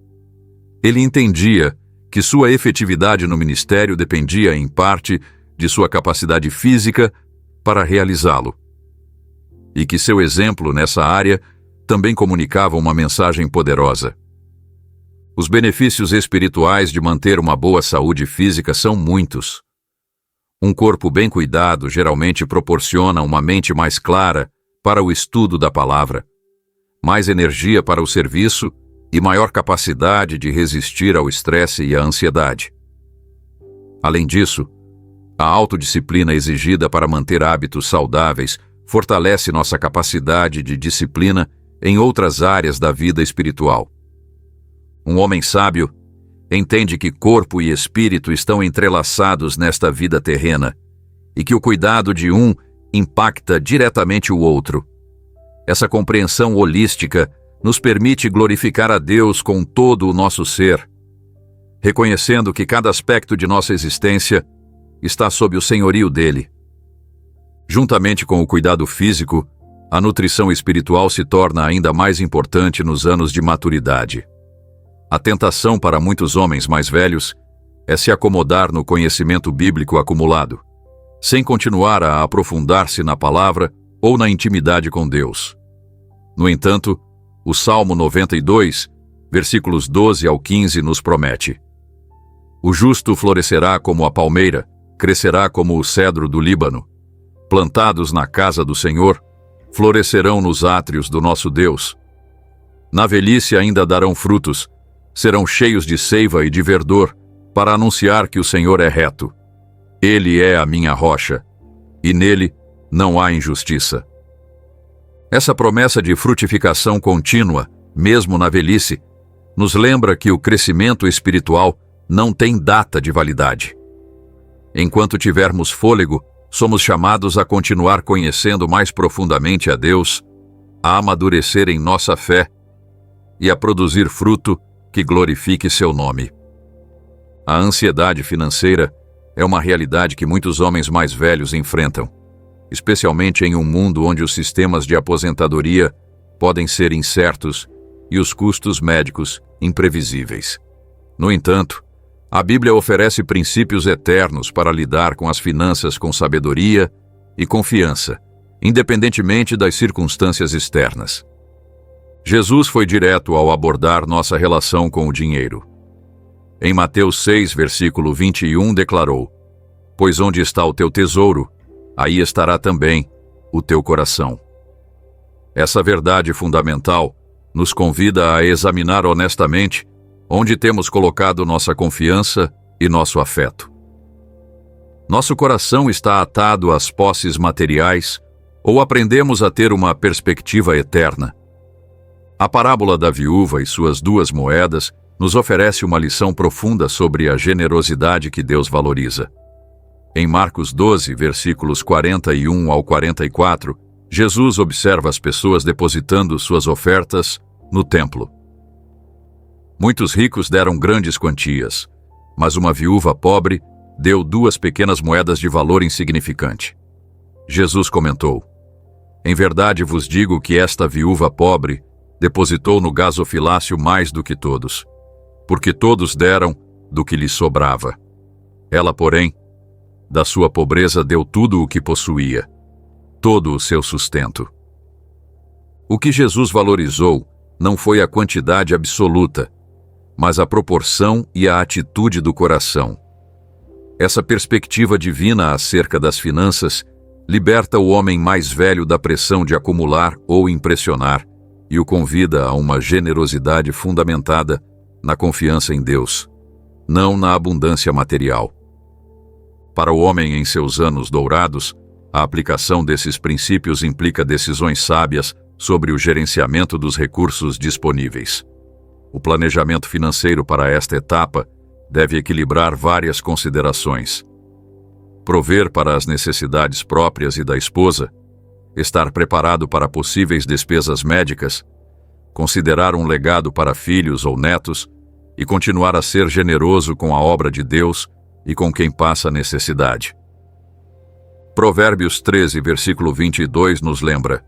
Ele entendia que sua efetividade no ministério dependia, em parte, de sua capacidade física para realizá-lo, e que seu exemplo nessa área também comunicava uma mensagem poderosa. Os benefícios espirituais de manter uma boa saúde física são muitos. Um corpo bem cuidado geralmente proporciona uma mente mais clara para o estudo da palavra, mais energia para o serviço e maior capacidade de resistir ao estresse e à ansiedade. Além disso, a autodisciplina exigida para manter hábitos saudáveis fortalece nossa capacidade de disciplina em outras áreas da vida espiritual. Um homem sábio entende que corpo e espírito estão entrelaçados nesta vida terrena e que o cuidado de um impacta diretamente o outro. Essa compreensão holística nos permite glorificar a Deus com todo o nosso ser, reconhecendo que cada aspecto de nossa existência está sob o senhorio dele. Juntamente com o cuidado físico, a nutrição espiritual se torna ainda mais importante nos anos de maturidade. A tentação para muitos homens mais velhos é se acomodar no conhecimento bíblico acumulado, sem continuar a aprofundar-se na palavra ou na intimidade com Deus. No entanto, o Salmo 92, versículos 12 ao 15, nos promete: o justo florescerá como a palmeira, crescerá como o cedro do Líbano. Plantados na casa do Senhor, florescerão nos átrios do nosso Deus. Na velhice ainda darão frutos, serão cheios de seiva e de verdor, para anunciar que o Senhor é reto. Ele é a minha rocha, e nele não há injustiça. Essa promessa de frutificação contínua, mesmo na velhice, nos lembra que o crescimento espiritual não tem data de validade. Enquanto tivermos fôlego, somos chamados a continuar conhecendo mais profundamente a Deus, a amadurecer em nossa fé e a produzir fruto que glorifique seu nome. A ansiedade financeira é uma realidade que muitos homens mais velhos enfrentam, especialmente em um mundo onde os sistemas de aposentadoria podem ser incertos e os custos médicos imprevisíveis. No entanto, a Bíblia oferece princípios eternos para lidar com as finanças com sabedoria e confiança, independentemente das circunstâncias externas. Jesus foi direto ao abordar nossa relação com o dinheiro. Em Mateus 6, versículo 21, declarou: "Pois onde está o teu tesouro, aí estará também o teu coração." Essa verdade fundamental nos convida a examinar honestamente onde temos colocado nossa confiança e nosso afeto. Nosso coração está atado às posses materiais ou aprendemos a ter uma perspectiva eterna? A parábola da viúva e suas 2 moedas nos oferece uma lição profunda sobre a generosidade que Deus valoriza. Em Marcos 12, versículos 41 ao 44, Jesus observa as pessoas depositando suas ofertas no templo. Muitos ricos deram grandes quantias, mas uma viúva pobre deu 2 pequenas moedas de valor insignificante. Jesus comentou: "Em verdade vos digo que esta viúva pobre depositou no gasofilácio mais do que todos, porque todos deram do que lhe sobrava. Ela, porém, da sua pobreza deu tudo o que possuía, todo o seu sustento." O que Jesus valorizou não foi a quantidade absoluta, mas a proporção e a atitude do coração. Essa perspectiva divina acerca das finanças liberta o homem mais velho da pressão de acumular ou impressionar e o convida a uma generosidade fundamentada na confiança em Deus, não na abundância material. Para o homem em seus anos dourados, a aplicação desses princípios implica decisões sábias sobre o gerenciamento dos recursos disponíveis. O planejamento financeiro para esta etapa deve equilibrar várias considerações: prover para as necessidades próprias e da esposa, estar preparado para possíveis despesas médicas, considerar um legado para filhos ou netos e continuar a ser generoso com a obra de Deus e com quem passa necessidade. Provérbios 13, versículo 22 nos lembra: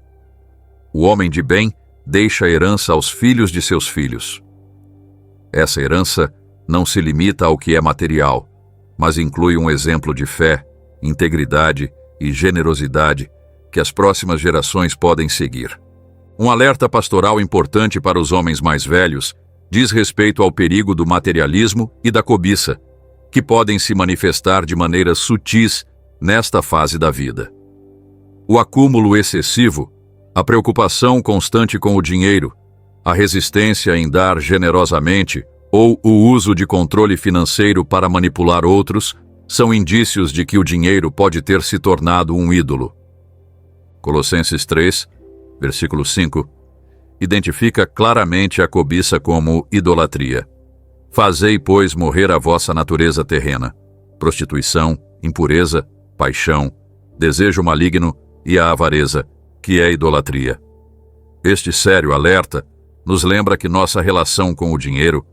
"O homem de bem deixa herança aos filhos de seus filhos." Essa herança não se limita ao que é material, mas inclui um exemplo de fé, integridade e generosidade que as próximas gerações podem seguir. Um alerta pastoral importante para os homens mais velhos diz respeito ao perigo do materialismo e da cobiça, que podem se manifestar de maneiras sutis nesta fase da vida. O acúmulo excessivo, a preocupação constante com o dinheiro, a resistência em dar generosamente ou o uso de controle financeiro para manipular outros são indícios de que o dinheiro pode ter se tornado um ídolo. Colossenses 3, versículo 5, identifica claramente a cobiça como idolatria. "Fazei, pois, morrer a vossa natureza terrena: prostituição, impureza, paixão, desejo maligno e a avareza, que é idolatria." Este sério alerta nos lembra que nossa relação com o dinheiro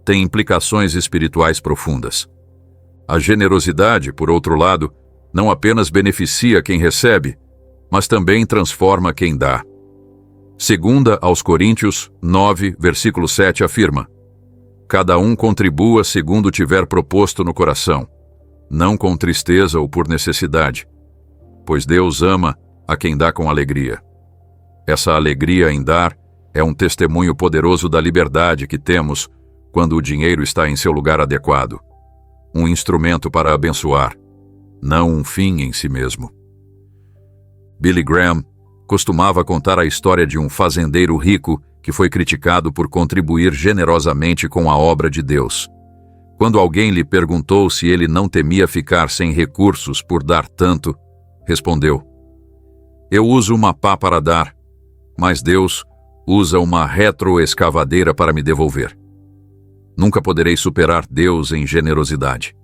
tem implicações espirituais profundas. A generosidade, por outro lado, não apenas beneficia quem recebe, mas também transforma quem dá. 2 aos Coríntios 9, versículo 7 afirma: "Cada um contribua segundo tiver proposto no coração, não com tristeza ou por necessidade, pois Deus ama a quem dá com alegria." Essa alegria em dar é um testemunho poderoso da liberdade que temos quando o dinheiro está em seu lugar adequado. Um instrumento para abençoar, não um fim em si mesmo. Billy Graham costumava contar a história de um fazendeiro rico que foi criticado por contribuir generosamente com a obra de Deus. Quando alguém lhe perguntou se ele não temia ficar sem recursos por dar tanto, respondeu: "Eu uso uma pá para dar, mas Deus usa uma retroescavadeira para me devolver. Nunca poderei superar Deus em generosidade."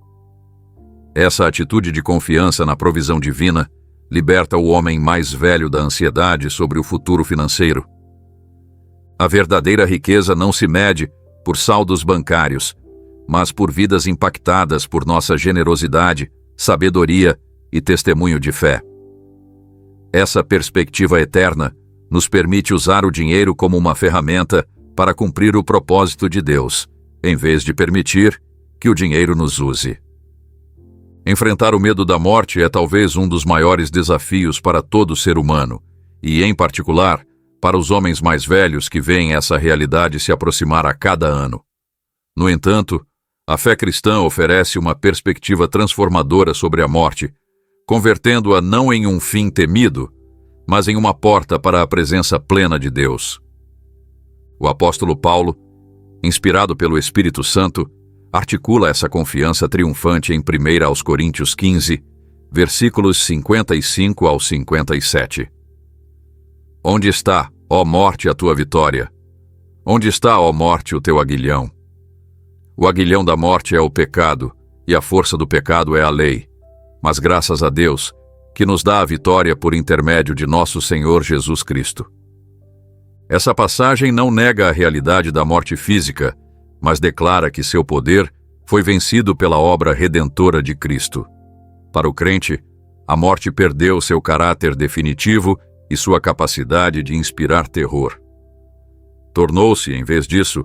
Essa atitude de confiança na provisão divina liberta o homem mais velho da ansiedade sobre o futuro financeiro. A verdadeira riqueza não se mede por saldos bancários, mas por vidas impactadas por nossa generosidade, sabedoria e testemunho de fé. Essa perspectiva eterna nos permite usar o dinheiro como uma ferramenta para cumprir o propósito de Deus, em vez de permitir que o dinheiro nos use. Enfrentar o medo da morte é talvez um dos maiores desafios para todo ser humano, e, em particular, para os homens mais velhos que veem essa realidade se aproximar a cada ano. No entanto, a fé cristã oferece uma perspectiva transformadora sobre a morte, convertendo-a não em um fim temido, mas em uma porta para a presença plena de Deus. O apóstolo Paulo, inspirado pelo Espírito Santo, articula essa confiança triunfante em 1 Coríntios 15, versículos 55 ao 57. Onde está, ó morte, a tua vitória? Onde está, ó morte, o teu aguilhão? O aguilhão da morte é o pecado, e a força do pecado é a lei. Mas graças a Deus, que nos dá a vitória por intermédio de nosso Senhor Jesus Cristo. Essa passagem não nega a realidade da morte física, mas declara que seu poder foi vencido pela obra redentora de Cristo. Para o crente, a morte perdeu seu caráter definitivo e sua capacidade de inspirar terror. Tornou-se, em vez disso,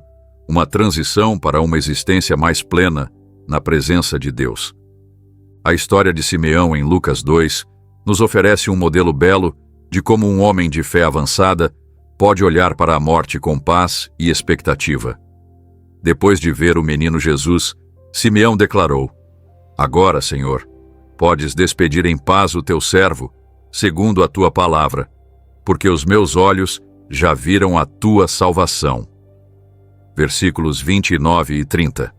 uma transição para uma existência mais plena na presença de Deus. A história de Simeão em Lucas 2 nos oferece um modelo belo de como um homem de fé avançada pode olhar para a morte com paz e expectativa. Depois de ver o menino Jesus, Simeão declarou: Agora, Senhor, podes despedir em paz o teu servo, segundo a tua palavra, porque os meus olhos já viram a tua salvação. Versículos 29 e 30.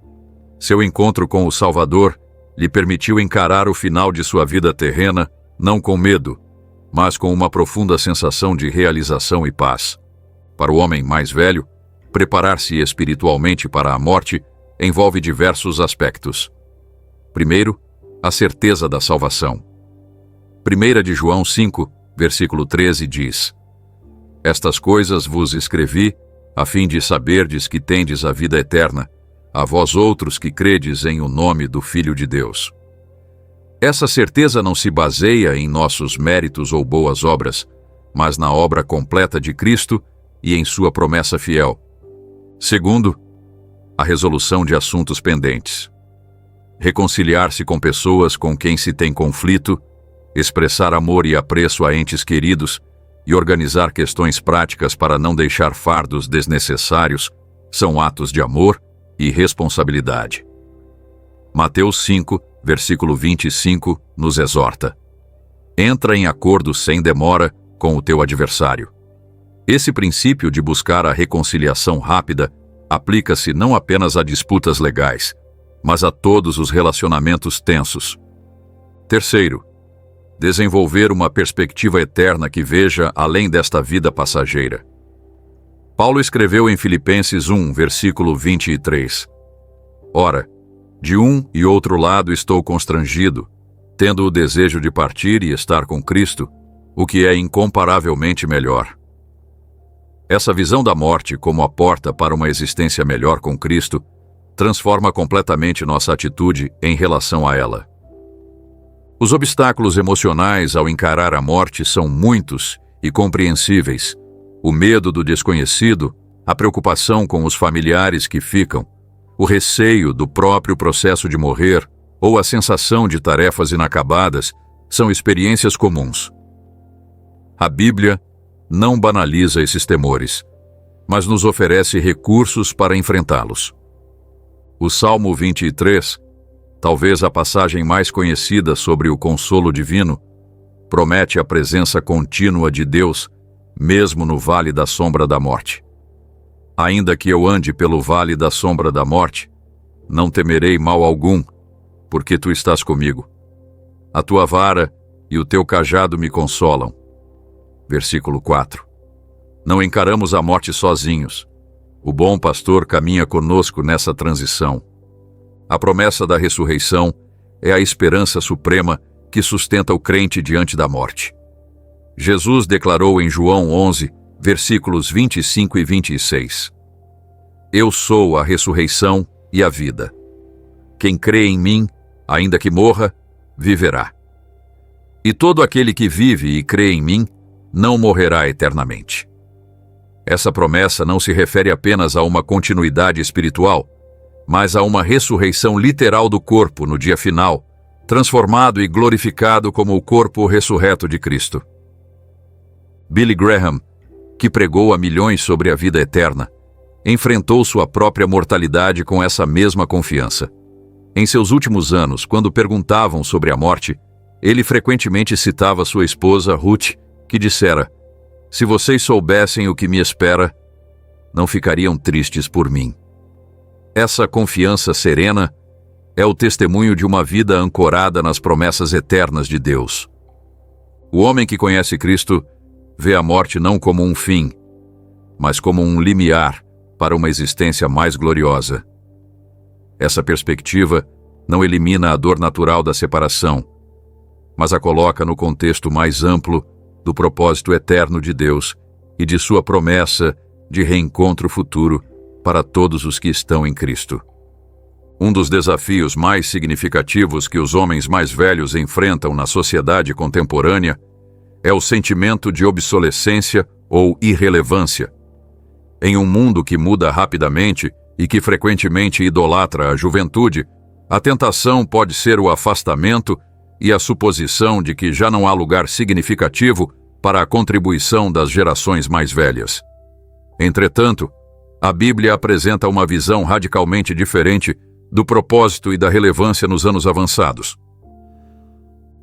Seu encontro com o Salvador lhe permitiu encarar o final de sua vida terrena, não com medo, mas com uma profunda sensação de realização e paz. Para o homem mais velho, preparar-se espiritualmente para a morte envolve diversos aspectos. Primeiro, a certeza da salvação. 1 de João 5, versículo 13 diz: Estas coisas vos escrevi, a fim de saberdes que tendes a vida eterna, a vós outros que credes em o nome do Filho de Deus. Essa certeza não se baseia em nossos méritos ou boas obras, mas na obra completa de Cristo e em sua promessa fiel. Segundo, a resolução de assuntos pendentes. Reconciliar-se com pessoas com quem se tem conflito, expressar amor e apreço a entes queridos e organizar questões práticas para não deixar fardos desnecessários são atos de amor e responsabilidade. Mateus 5, versículo 25, nos exorta: Entra em acordo sem demora com o teu adversário. Esse princípio de buscar a reconciliação rápida aplica-se não apenas a disputas legais, mas a todos os relacionamentos tensos. Terceiro, desenvolver uma perspectiva eterna que veja além desta vida passageira. Paulo escreveu em Filipenses 1, versículo 23: Ora, de um e outro lado estou constrangido, tendo o desejo de partir e estar com Cristo, o que é incomparavelmente melhor. Essa visão da morte como a porta para uma existência melhor com Cristo transforma completamente nossa atitude em relação a ela. Os obstáculos emocionais ao encarar a morte são muitos e compreensíveis. O medo do desconhecido, a preocupação com os familiares que ficam, o receio do próprio processo de morrer ou a sensação de tarefas inacabadas são experiências comuns. A Bíblia não banaliza esses temores, mas nos oferece recursos para enfrentá-los. O Salmo 23, talvez a passagem mais conhecida sobre o consolo divino, promete a presença contínua de Deus, mesmo no vale da sombra da morte. Ainda que eu ande pelo vale da sombra da morte, não temerei mal algum, porque tu estás comigo. A tua vara e o teu cajado me consolam. Versículo 4. Não encaramos a morte sozinhos. O bom pastor caminha conosco nessa transição. A promessa da ressurreição é a esperança suprema que sustenta o crente diante da morte. Jesus declarou em João 11, versículos 25 e 26: Eu sou a ressurreição e a vida. Quem crê em mim, ainda que morra, viverá. E todo aquele que vive e crê em mim, não morrerá eternamente. Essa promessa não se refere apenas a uma continuidade espiritual, mas a uma ressurreição literal do corpo no dia final, transformado e glorificado como o corpo ressurreto de Cristo. Billy Graham, que pregou a milhões sobre a vida eterna, enfrentou sua própria mortalidade com essa mesma confiança. Em seus últimos anos, quando perguntavam sobre a morte, ele frequentemente citava sua esposa, Ruth, que dissera: "Se vocês soubessem o que me espera, não ficariam tristes por mim." Essa confiança serena é o testemunho de uma vida ancorada nas promessas eternas de Deus. O homem que conhece Cristo vê a morte não como um fim, mas como um limiar para uma existência mais gloriosa. Essa perspectiva não elimina a dor natural da separação, mas a coloca no contexto mais amplo do propósito eterno de Deus e de sua promessa de reencontro futuro para todos os que estão em Cristo. Um dos desafios mais significativos que os homens mais velhos enfrentam na sociedade contemporânea é o sentimento de obsolescência ou irrelevância. Em um mundo que muda rapidamente e que frequentemente idolatra a juventude, a tentação pode ser o afastamento e a suposição de que já não há lugar significativo para a contribuição das gerações mais velhas. Entretanto, a Bíblia apresenta uma visão radicalmente diferente do propósito e da relevância nos anos avançados.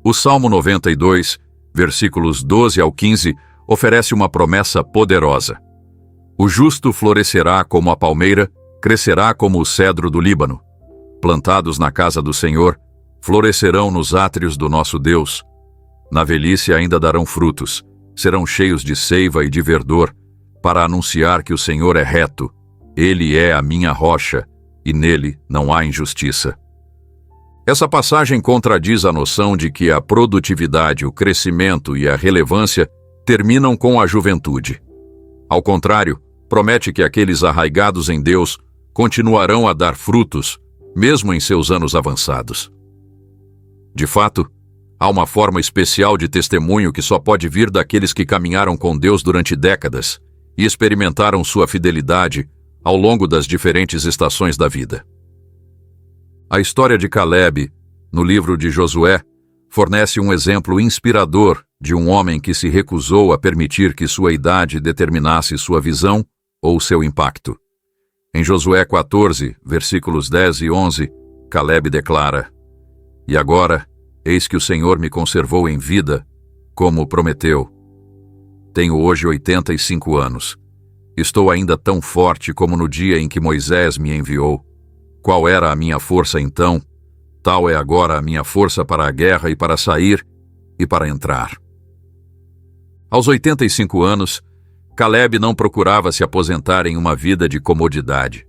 O Salmo 92, versículos 12 ao 15, oferece uma promessa poderosa. O justo florescerá como a palmeira, crescerá como o cedro do Líbano. Plantados na casa do Senhor, florescerão nos átrios do nosso Deus. Na velhice ainda darão frutos, serão cheios de seiva e de verdor, para anunciar que o Senhor é reto. Ele é a minha rocha, e nele não há injustiça. Essa passagem contradiz a noção de que a produtividade, o crescimento e a relevância terminam com a juventude. Ao contrário, promete que aqueles arraigados em Deus continuarão a dar frutos, mesmo em seus anos avançados. De fato, há uma forma especial de testemunho que só pode vir daqueles que caminharam com Deus durante décadas e experimentaram sua fidelidade ao longo das diferentes estações da vida. A história de Caleb, no livro de Josué, fornece um exemplo inspirador de um homem que se recusou a permitir que sua idade determinasse sua visão ou seu impacto. Em Josué 14, versículos 10 e 11, Caleb declara: "E agora, eis que o Senhor me conservou em vida, como prometeu. Tenho hoje 85 anos. Estou ainda tão forte como no dia em que Moisés me enviou. Qual era a minha força então? Tal é agora a minha força para a guerra e para sair e para entrar." Aos 85 anos, Caleb não procurava se aposentar em uma vida de comodidade.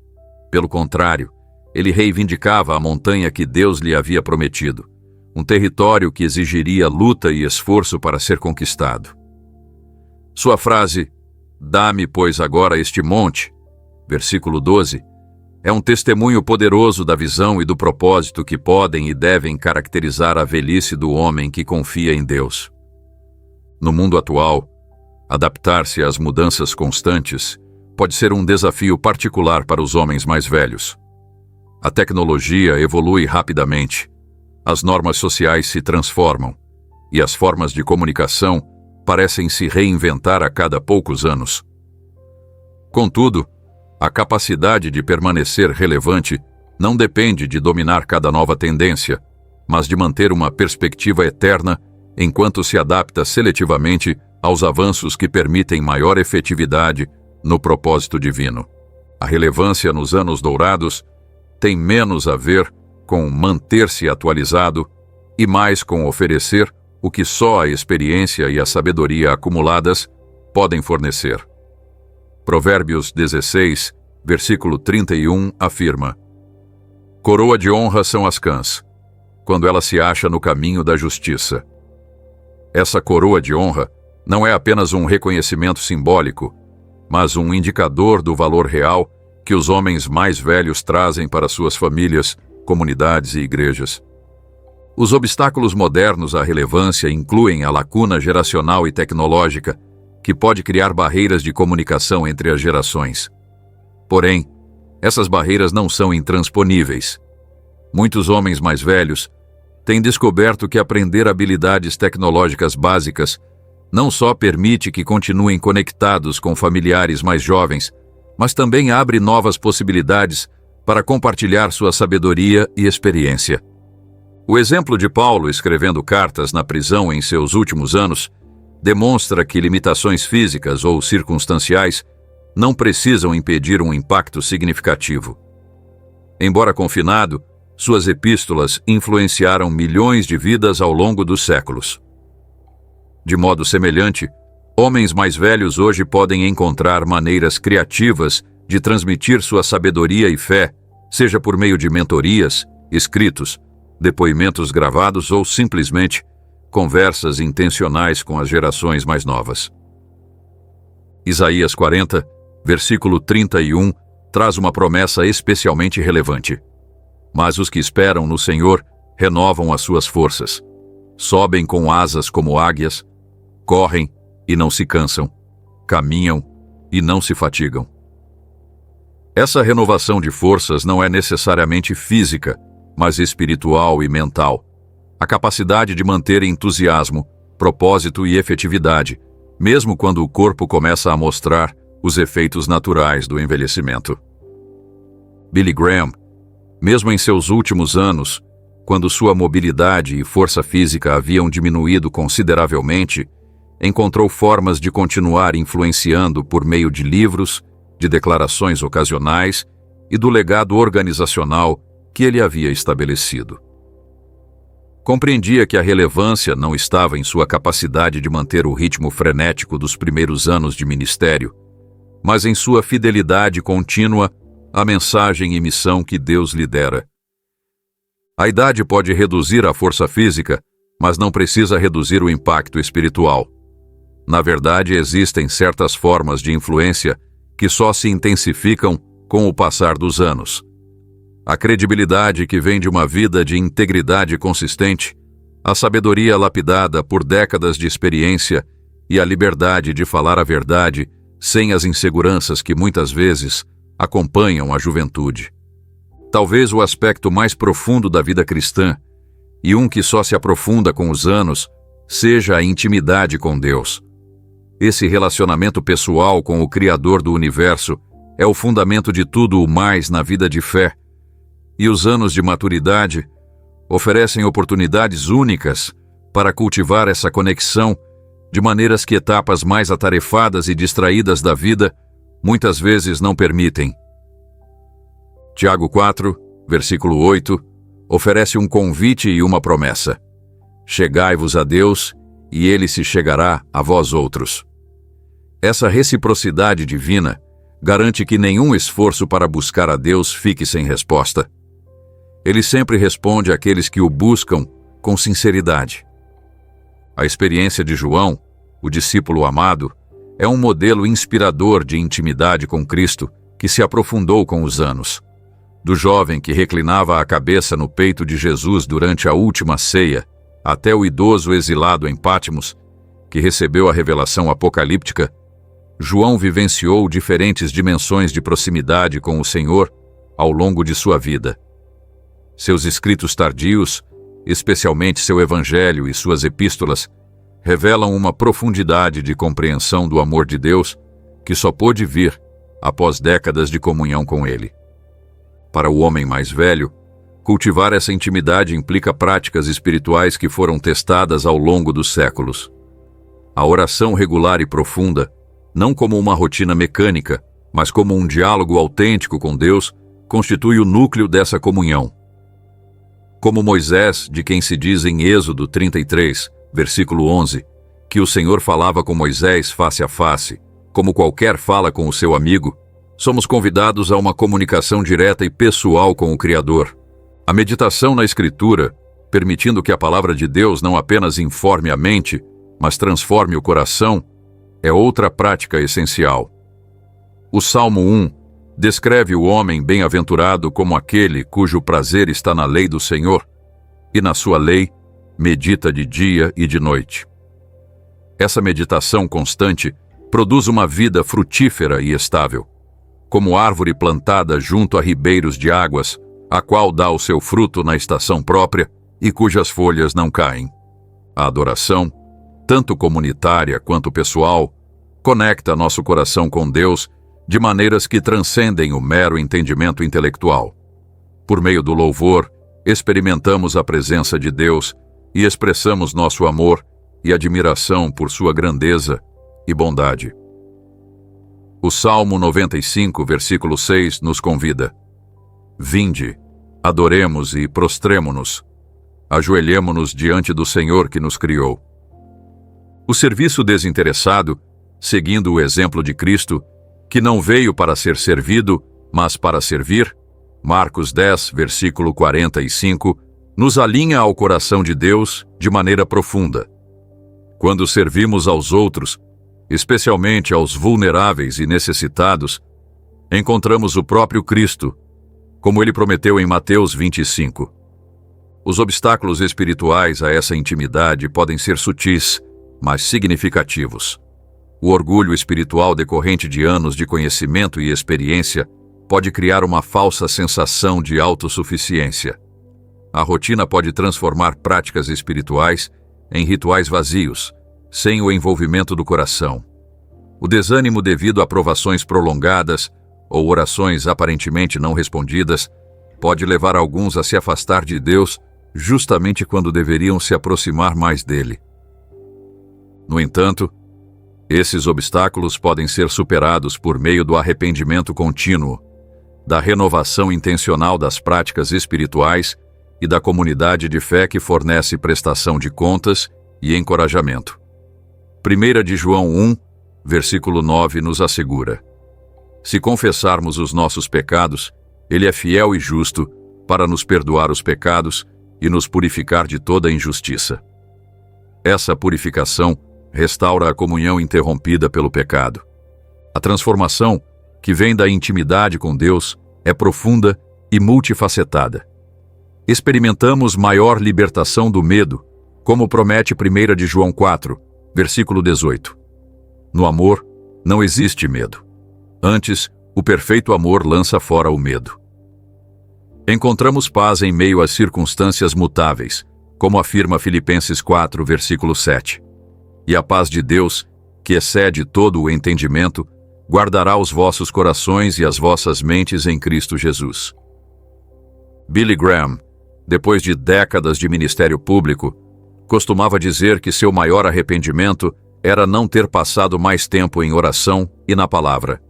Pelo contrário, ele reivindicava a montanha que Deus lhe havia prometido, um território que exigiria luta e esforço para ser conquistado. Sua frase, "Dá-me, pois, agora este monte", versículo 12, é um testemunho poderoso da visão e do propósito que podem e devem caracterizar a velhice do homem que confia em Deus. No mundo atual, adaptar-se às mudanças constantes pode ser um desafio particular para os homens mais velhos. A tecnologia evolui rapidamente, as normas sociais se transformam e as formas de comunicação parecem se reinventar a cada poucos anos. Contudo, a capacidade de permanecer relevante não depende de dominar cada nova tendência, mas de manter uma perspectiva eterna enquanto se adapta seletivamente aos avanços que permitem maior efetividade no propósito divino. A relevância nos anos dourados tem menos a ver com manter-se atualizado e mais com oferecer o que só a experiência e a sabedoria acumuladas podem fornecer. Provérbios 16, versículo 31, afirma: "Coroa de honra são as cãs, quando ela se acha no caminho da justiça." Essa coroa de honra não é apenas um reconhecimento simbólico, mas um indicador do valor real que os homens mais velhos trazem para suas famílias, comunidades e igrejas. Os obstáculos modernos à relevância incluem a lacuna geracional e tecnológica, que pode criar barreiras de comunicação entre as gerações. Porém, essas barreiras não são intransponíveis. Muitos homens mais velhos têm descoberto que aprender habilidades tecnológicas básicas não só permite que continuem conectados com familiares mais jovens, mas também abre novas possibilidades para compartilhar sua sabedoria e experiência. O exemplo de Paulo escrevendo cartas na prisão em seus últimos anos demonstra que limitações físicas ou circunstanciais não precisam impedir um impacto significativo. Embora confinado, suas epístolas influenciaram milhões de vidas ao longo dos séculos. De modo semelhante, homens mais velhos hoje podem encontrar maneiras criativas de transmitir sua sabedoria e fé, seja por meio de mentorias, escritos, depoimentos gravados ou simplesmente conversas intencionais com as gerações mais novas. Isaías 40, versículo 31, traz uma promessa especialmente relevante. Mas os que esperam no Senhor renovam as suas forças. Sobem com asas como águias, correm e não se cansam, caminham e não se fatigam. Essa renovação de forças não é necessariamente física, mas espiritual e mental. A capacidade de manter entusiasmo, propósito e efetividade, mesmo quando o corpo começa a mostrar os efeitos naturais do envelhecimento. Billy Graham, mesmo em seus últimos anos, quando sua mobilidade e força física haviam diminuído consideravelmente, encontrou formas de continuar influenciando por meio de livros, de declarações ocasionais e do legado organizacional que ele havia estabelecido. Compreendia que a relevância não estava em sua capacidade de manter o ritmo frenético dos primeiros anos de ministério, mas em sua fidelidade contínua à mensagem e missão que Deus lhe dera. A idade pode reduzir a força física, mas não precisa reduzir o impacto espiritual. Na verdade, existem certas formas de influência que só se intensificam com o passar dos anos. A credibilidade que vem de uma vida de integridade consistente, a sabedoria lapidada por décadas de experiência e a liberdade de falar a verdade sem as inseguranças que muitas vezes acompanham a juventude. Talvez o aspecto mais profundo da vida cristã, e um que só se aprofunda com os anos, seja a intimidade com Deus. Esse relacionamento pessoal com o Criador do Universo é o fundamento de tudo o mais na vida de fé, e os anos de maturidade oferecem oportunidades únicas para cultivar essa conexão de maneiras que etapas mais atarefadas e distraídas da vida muitas vezes não permitem. Tiago 4, versículo 8, oferece um convite e uma promessa. Chegai-vos a Deus, e Ele se chegará a vós outros. Essa reciprocidade divina garante que nenhum esforço para buscar a Deus fique sem resposta. Ele sempre responde àqueles que o buscam com sinceridade. A experiência de João, o discípulo amado, é um modelo inspirador de intimidade com Cristo que se aprofundou com os anos. Do jovem que reclinava a cabeça no peito de Jesus durante a última ceia, até o idoso exilado em Patmos, que recebeu a revelação apocalíptica, João vivenciou diferentes dimensões de proximidade com o Senhor ao longo de sua vida. Seus escritos tardios, especialmente seu Evangelho e suas epístolas, revelam uma profundidade de compreensão do amor de Deus que só pôde vir após décadas de comunhão com Ele. Para o homem mais velho, cultivar essa intimidade implica práticas espirituais que foram testadas ao longo dos séculos. A oração regular e profunda, não como uma rotina mecânica, mas como um diálogo autêntico com Deus, constitui o núcleo dessa comunhão. Como Moisés, de quem se diz em Êxodo 33, versículo 11, que o Senhor falava com Moisés face a face, como qualquer fala com o seu amigo, somos convidados a uma comunicação direta e pessoal com o Criador. A meditação na Escritura, permitindo que a palavra de Deus não apenas informe a mente, mas transforme o coração, é outra prática essencial. O Salmo 1 descreve o homem bem-aventurado como aquele cujo prazer está na lei do Senhor, e na sua lei medita de dia e de noite. Essa meditação constante produz uma vida frutífera e estável, como árvore plantada junto a ribeiros de águas, a qual dá o seu fruto na estação própria e cujas folhas não caem. A adoração, tanto comunitária quanto pessoal, conecta nosso coração com Deus de maneiras que transcendem o mero entendimento intelectual. Por meio do louvor, experimentamos a presença de Deus e expressamos nosso amor e admiração por sua grandeza e bondade. O Salmo 95, versículo 6, nos convida: Vinde, adoremos e prostremo-nos, ajoelhemo-nos diante do Senhor que nos criou. O serviço desinteressado, seguindo o exemplo de Cristo, que não veio para ser servido, mas para servir, Marcos 10, versículo 45, nos alinha ao coração de Deus de maneira profunda. Quando servimos aos outros, especialmente aos vulneráveis e necessitados, encontramos o próprio Cristo, como ele prometeu em Mateus 25. Os obstáculos espirituais a essa intimidade podem ser sutis, mas significativos. O orgulho espiritual decorrente de anos de conhecimento e experiência pode criar uma falsa sensação de autossuficiência. A rotina pode transformar práticas espirituais em rituais vazios, sem o envolvimento do coração. O desânimo devido a provações prolongadas ou orações aparentemente não respondidas pode levar alguns a se afastar de Deus justamente quando deveriam se aproximar mais dele. No entanto, esses obstáculos podem ser superados por meio do arrependimento contínuo, da renovação intencional das práticas espirituais e da comunidade de fé que fornece prestação de contas e encorajamento. 1 de João 1, versículo 9 nos assegura: Se confessarmos os nossos pecados, ele é fiel e justo para nos perdoar os pecados e nos purificar de toda injustiça. Essa purificação restaura a comunhão interrompida pelo pecado. A transformação, que vem da intimidade com Deus, é profunda e multifacetada. Experimentamos maior libertação do medo, como promete 1 de João 4, versículo 18. No amor, não existe medo. Antes, o perfeito amor lança fora o medo. Encontramos paz em meio às circunstâncias mutáveis, como afirma Filipenses 4, versículo 7. E a paz de Deus, que excede todo o entendimento, guardará os vossos corações e as vossas mentes em Cristo Jesus. Billy Graham, depois de décadas de ministério público, costumava dizer que seu maior arrependimento era não ter passado mais tempo em oração e na palavra.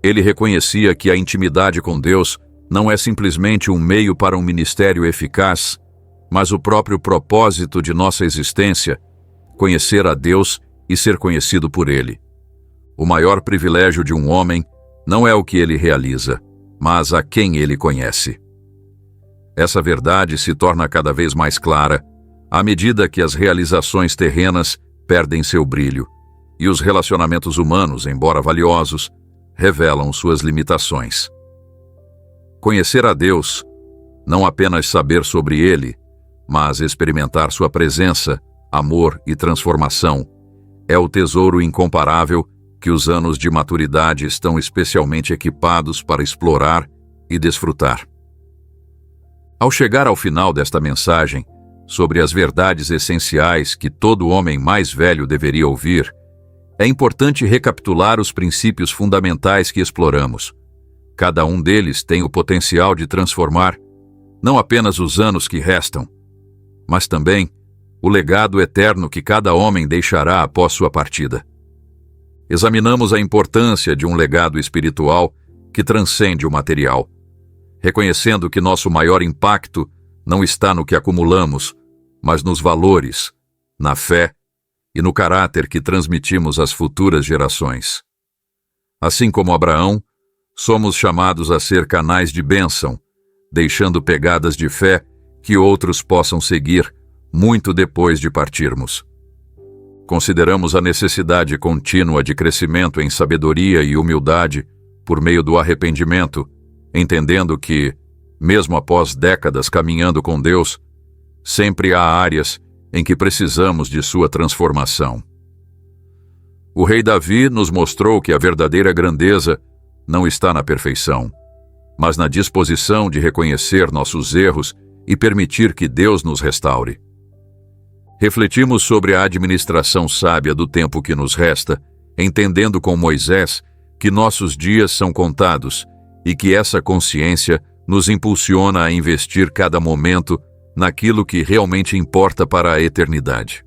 Ele reconhecia que a intimidade com Deus não é simplesmente um meio para um ministério eficaz, mas o próprio propósito de nossa existência, conhecer a Deus e ser conhecido por Ele. O maior privilégio de um homem não é o que ele realiza, mas a quem ele conhece. Essa verdade se torna cada vez mais clara à medida que as realizações terrenas perdem seu brilho e os relacionamentos humanos, embora valiosos, revelam suas limitações. Conhecer a Deus, não apenas saber sobre Ele, mas experimentar sua presença, amor e transformação, é o tesouro incomparável que os anos de maturidade estão especialmente equipados para explorar e desfrutar. Ao chegar ao final desta mensagem, sobre as verdades essenciais que todo homem mais velho deveria ouvir, é importante recapitular os princípios fundamentais que exploramos. Cada um deles tem o potencial de transformar não apenas os anos que restam, mas também o legado eterno que cada homem deixará após sua partida. Examinamos a importância de um legado espiritual que transcende o material, reconhecendo que nosso maior impacto não está no que acumulamos, mas nos valores, na fé e no caráter que transmitimos às futuras gerações. Assim como Abraão, somos chamados a ser canais de bênção, deixando pegadas de fé que outros possam seguir muito depois de partirmos. Consideramos a necessidade contínua de crescimento em sabedoria e humildade por meio do arrependimento, entendendo que, mesmo após décadas caminhando com Deus, sempre há áreas em que precisamos de sua transformação. O rei Davi nos mostrou que a verdadeira grandeza não está na perfeição, mas na disposição de reconhecer nossos erros e permitir que Deus nos restaure. Refletimos sobre a administração sábia do tempo que nos resta, entendendo com Moisés que nossos dias são contados e que essa consciência nos impulsiona a investir cada momento naquilo que realmente importa para a eternidade.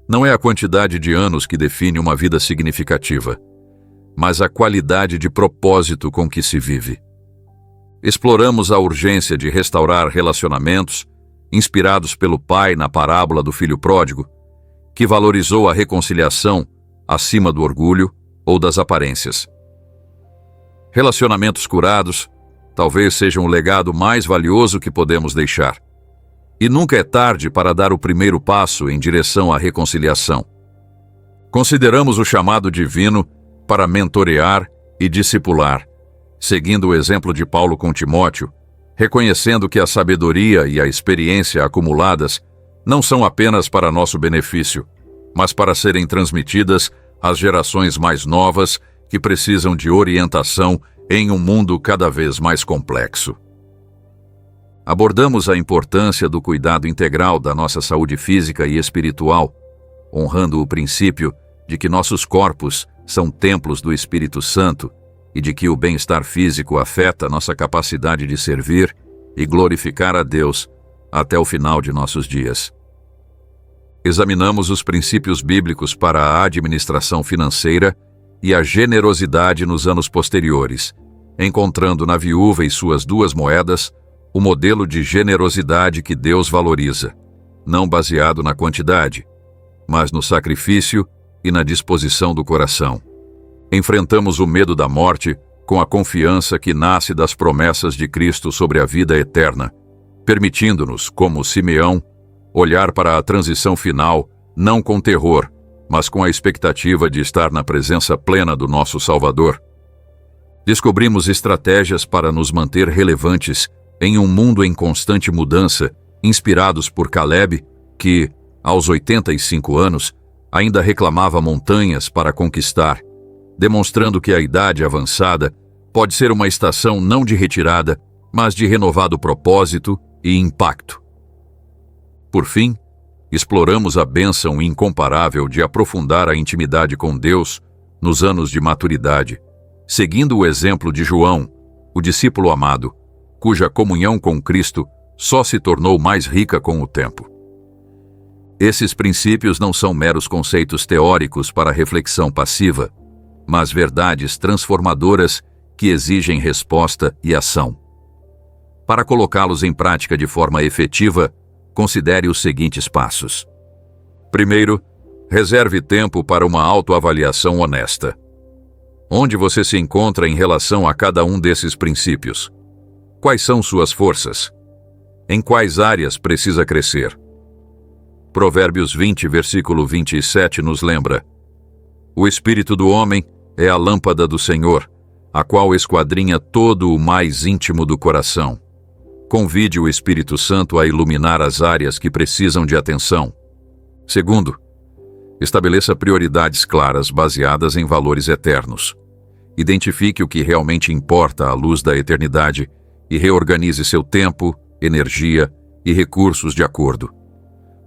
Não é a quantidade de anos que define uma vida significativa, mas a qualidade de propósito com que se vive. Exploramos a urgência de restaurar relacionamentos, inspirados pelo pai na parábola do filho pródigo, que valorizou a reconciliação acima do orgulho ou das aparências. Relacionamentos curados talvez sejam o legado mais valioso que podemos deixar. E nunca é tarde para dar o primeiro passo em direção à reconciliação. Consideramos o chamado divino para mentorear e discipular, seguindo o exemplo de Paulo com Timóteo, reconhecendo que a sabedoria e a experiência acumuladas não são apenas para nosso benefício, mas para serem transmitidas às gerações mais novas que precisam de orientação em um mundo cada vez mais complexo. Abordamos a importância do cuidado integral da nossa saúde física e espiritual, honrando o princípio de que nossos corpos são templos do Espírito Santo e de que o bem-estar físico afeta nossa capacidade de servir e glorificar a Deus até o final de nossos dias. Examinamos os princípios bíblicos para a administração financeira e a generosidade nos anos posteriores, encontrando na viúva e suas 2 moedas o modelo de generosidade que Deus valoriza, não baseado na quantidade, mas no sacrifício e na disposição do coração. Enfrentamos o medo da morte com a confiança que nasce das promessas de Cristo sobre a vida eterna, permitindo-nos, como Simeão, olhar para a transição final não com terror, mas com a expectativa de estar na presença plena do nosso Salvador. Descobrimos estratégias para nos manter relevantes em um mundo em constante mudança, inspirados por Caleb, que, aos 85 anos, ainda reclamava montanhas para conquistar, demonstrando que a idade avançada pode ser uma estação não de retirada, mas de renovado propósito e impacto. Por fim, exploramos a bênção incomparável de aprofundar a intimidade com Deus nos anos de maturidade, seguindo o exemplo de João, o discípulo amado, cuja comunhão com Cristo só se tornou mais rica com o tempo. Esses princípios não são meros conceitos teóricos para reflexão passiva, mas verdades transformadoras que exigem resposta e ação. Para colocá-los em prática de forma efetiva, considere os seguintes passos. Primeiro, reserve tempo para uma autoavaliação honesta. Onde você se encontra em relação a cada um desses princípios? Quais são suas forças? Em quais áreas precisa crescer? Provérbios 20, versículo 27 nos lembra: o espírito do homem é a lâmpada do Senhor, a qual esquadrinha todo o mais íntimo do coração. Convide o Espírito Santo a iluminar as áreas que precisam de atenção. Segundo, estabeleça prioridades claras baseadas em valores eternos. Identifique o que realmente importa à luz da eternidade e reorganize seu tempo, energia e recursos de acordo.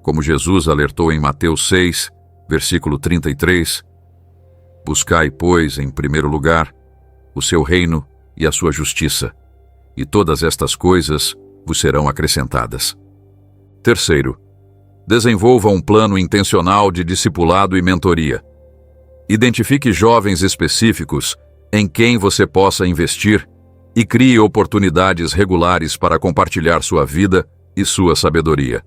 Como Jesus alertou em Mateus 6, versículo 33, buscai, pois, em primeiro lugar, o seu reino e a sua justiça, e todas estas coisas vos serão acrescentadas. Terceiro, desenvolva um plano intencional de discipulado e mentoria. Identifique jovens específicos em quem você possa investir e crie oportunidades regulares para compartilhar sua vida e sua sabedoria.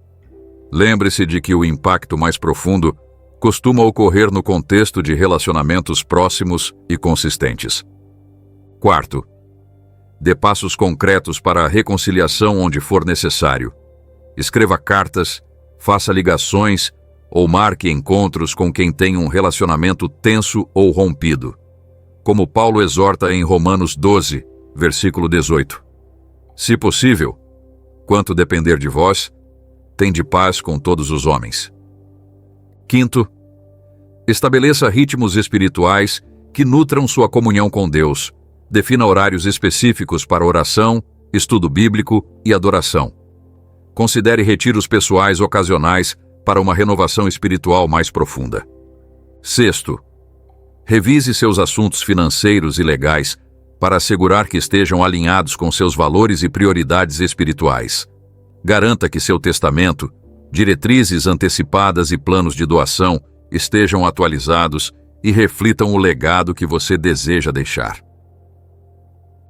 Lembre-se de que o impacto mais profundo costuma ocorrer no contexto de relacionamentos próximos e consistentes. Quarto, dê passos concretos para a reconciliação onde for necessário. Escreva cartas, faça ligações ou marque encontros com quem tem um relacionamento tenso ou rompido. Como Paulo exorta em Romanos 12, versículo 18. Se possível, quanto depender de vós, tende paz com todos os homens. Quinto, estabeleça ritmos espirituais que nutram sua comunhão com Deus. Defina horários específicos para oração, estudo bíblico e adoração. Considere retiros pessoais ocasionais para uma renovação espiritual mais profunda. Sexto, revise seus assuntos financeiros e legais para assegurar que estejam alinhados com seus valores e prioridades espirituais. Garanta que seu testamento, diretrizes antecipadas e planos de doação estejam atualizados e reflitam o legado que você deseja deixar.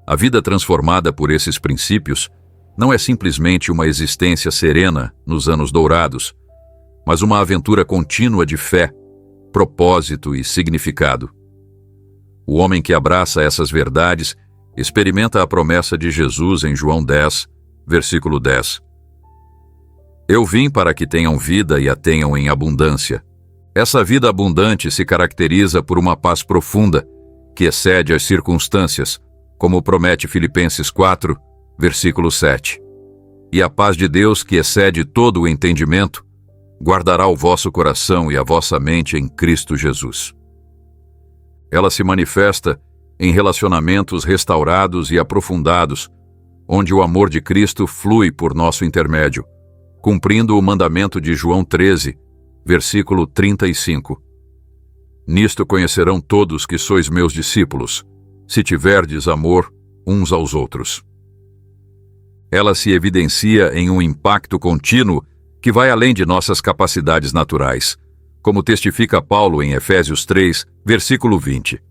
A vida transformada por esses princípios não é simplesmente uma existência serena nos anos dourados, mas uma aventura contínua de fé, propósito e significado. O homem que abraça essas verdades experimenta a promessa de Jesus em João 10, versículo 10. Eu vim para que tenham vida e a tenham em abundância. Essa vida abundante se caracteriza por uma paz profunda, que excede as circunstâncias, como promete Filipenses 4, versículo 7. E a paz de Deus, que excede todo o entendimento, guardará o vosso coração e a vossa mente em Cristo Jesus. Ela se manifesta em relacionamentos restaurados e aprofundados, onde o amor de Cristo flui por nosso intermédio, cumprindo o mandamento de João 13, versículo 35. Nisto conhecerão todos que sois meus discípulos, se tiverdes amor uns aos outros. Ela se evidencia em um impacto contínuo que vai além de nossas capacidades naturais, como testifica Paulo em Efésios 3, versículo 20.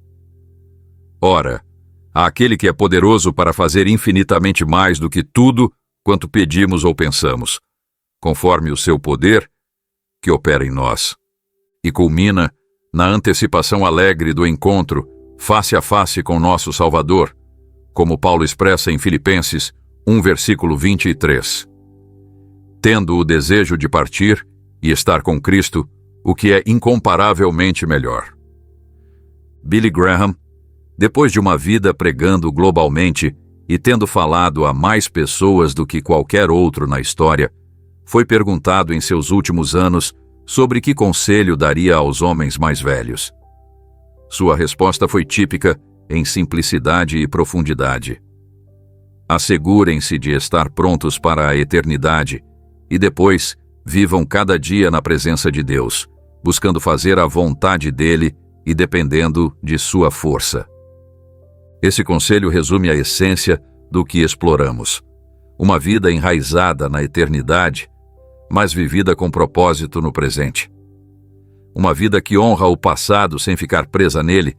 Ora, àquele que é poderoso para fazer infinitamente mais do que tudo quanto pedimos ou pensamos, conforme o seu poder que opera em nós, e culmina na antecipação alegre do encontro face a face com nosso Salvador, como Paulo expressa em Filipenses 1, versículo 23. Tendo o desejo de partir e estar com Cristo, o que é incomparavelmente melhor. Billy Graham, depois de uma vida pregando globalmente e tendo falado a mais pessoas do que qualquer outro na história, foi perguntado em seus últimos anos sobre que conselho daria aos homens mais velhos. Sua resposta foi típica em simplicidade e profundidade. Assegurem-se de estar prontos para a eternidade e depois vivam cada dia na presença de Deus, buscando fazer a vontade dele e dependendo de sua força. Esse conselho resume a essência do que exploramos. Uma vida enraizada na eternidade, mas vivida com propósito no presente. Uma vida que honra o passado sem ficar presa nele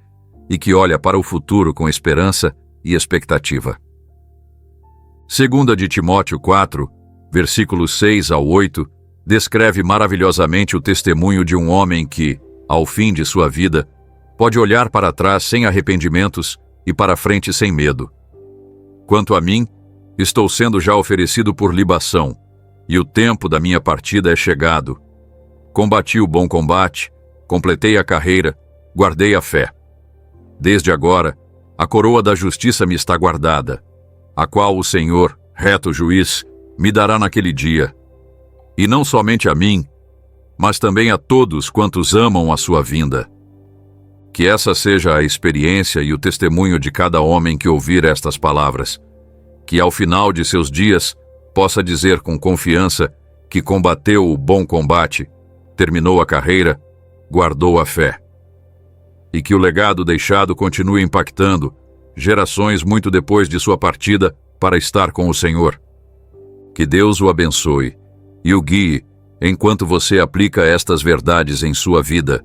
e que olha para o futuro com esperança e expectativa. 2 de Timóteo 4, versículos 6 ao 8, descreve maravilhosamente o testemunho de um homem que, ao fim de sua vida, pode olhar para trás sem arrependimentos e para frente sem medo. Quanto a mim, estou sendo já oferecido por libação, e o tempo da minha partida é chegado. Combati o bom combate, completei a carreira, guardei a fé. Desde agora, a coroa da justiça me está guardada, a qual o Senhor, reto juiz, me dará naquele dia. E não somente a mim, mas também a todos quantos amam a sua vinda. Que essa seja a experiência e o testemunho de cada homem que ouvir estas palavras, que ao final de seus dias possa dizer com confiança que combateu o bom combate, terminou a carreira, guardou a fé. E que o legado deixado continue impactando gerações muito depois de sua partida para estar com o Senhor. Que Deus o abençoe e o guie enquanto você aplica estas verdades em sua vida,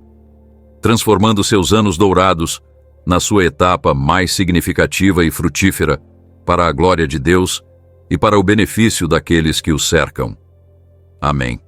transformando seus anos dourados na sua etapa mais significativa e frutífera para a glória de Deus e para o benefício daqueles que o cercam. Amém.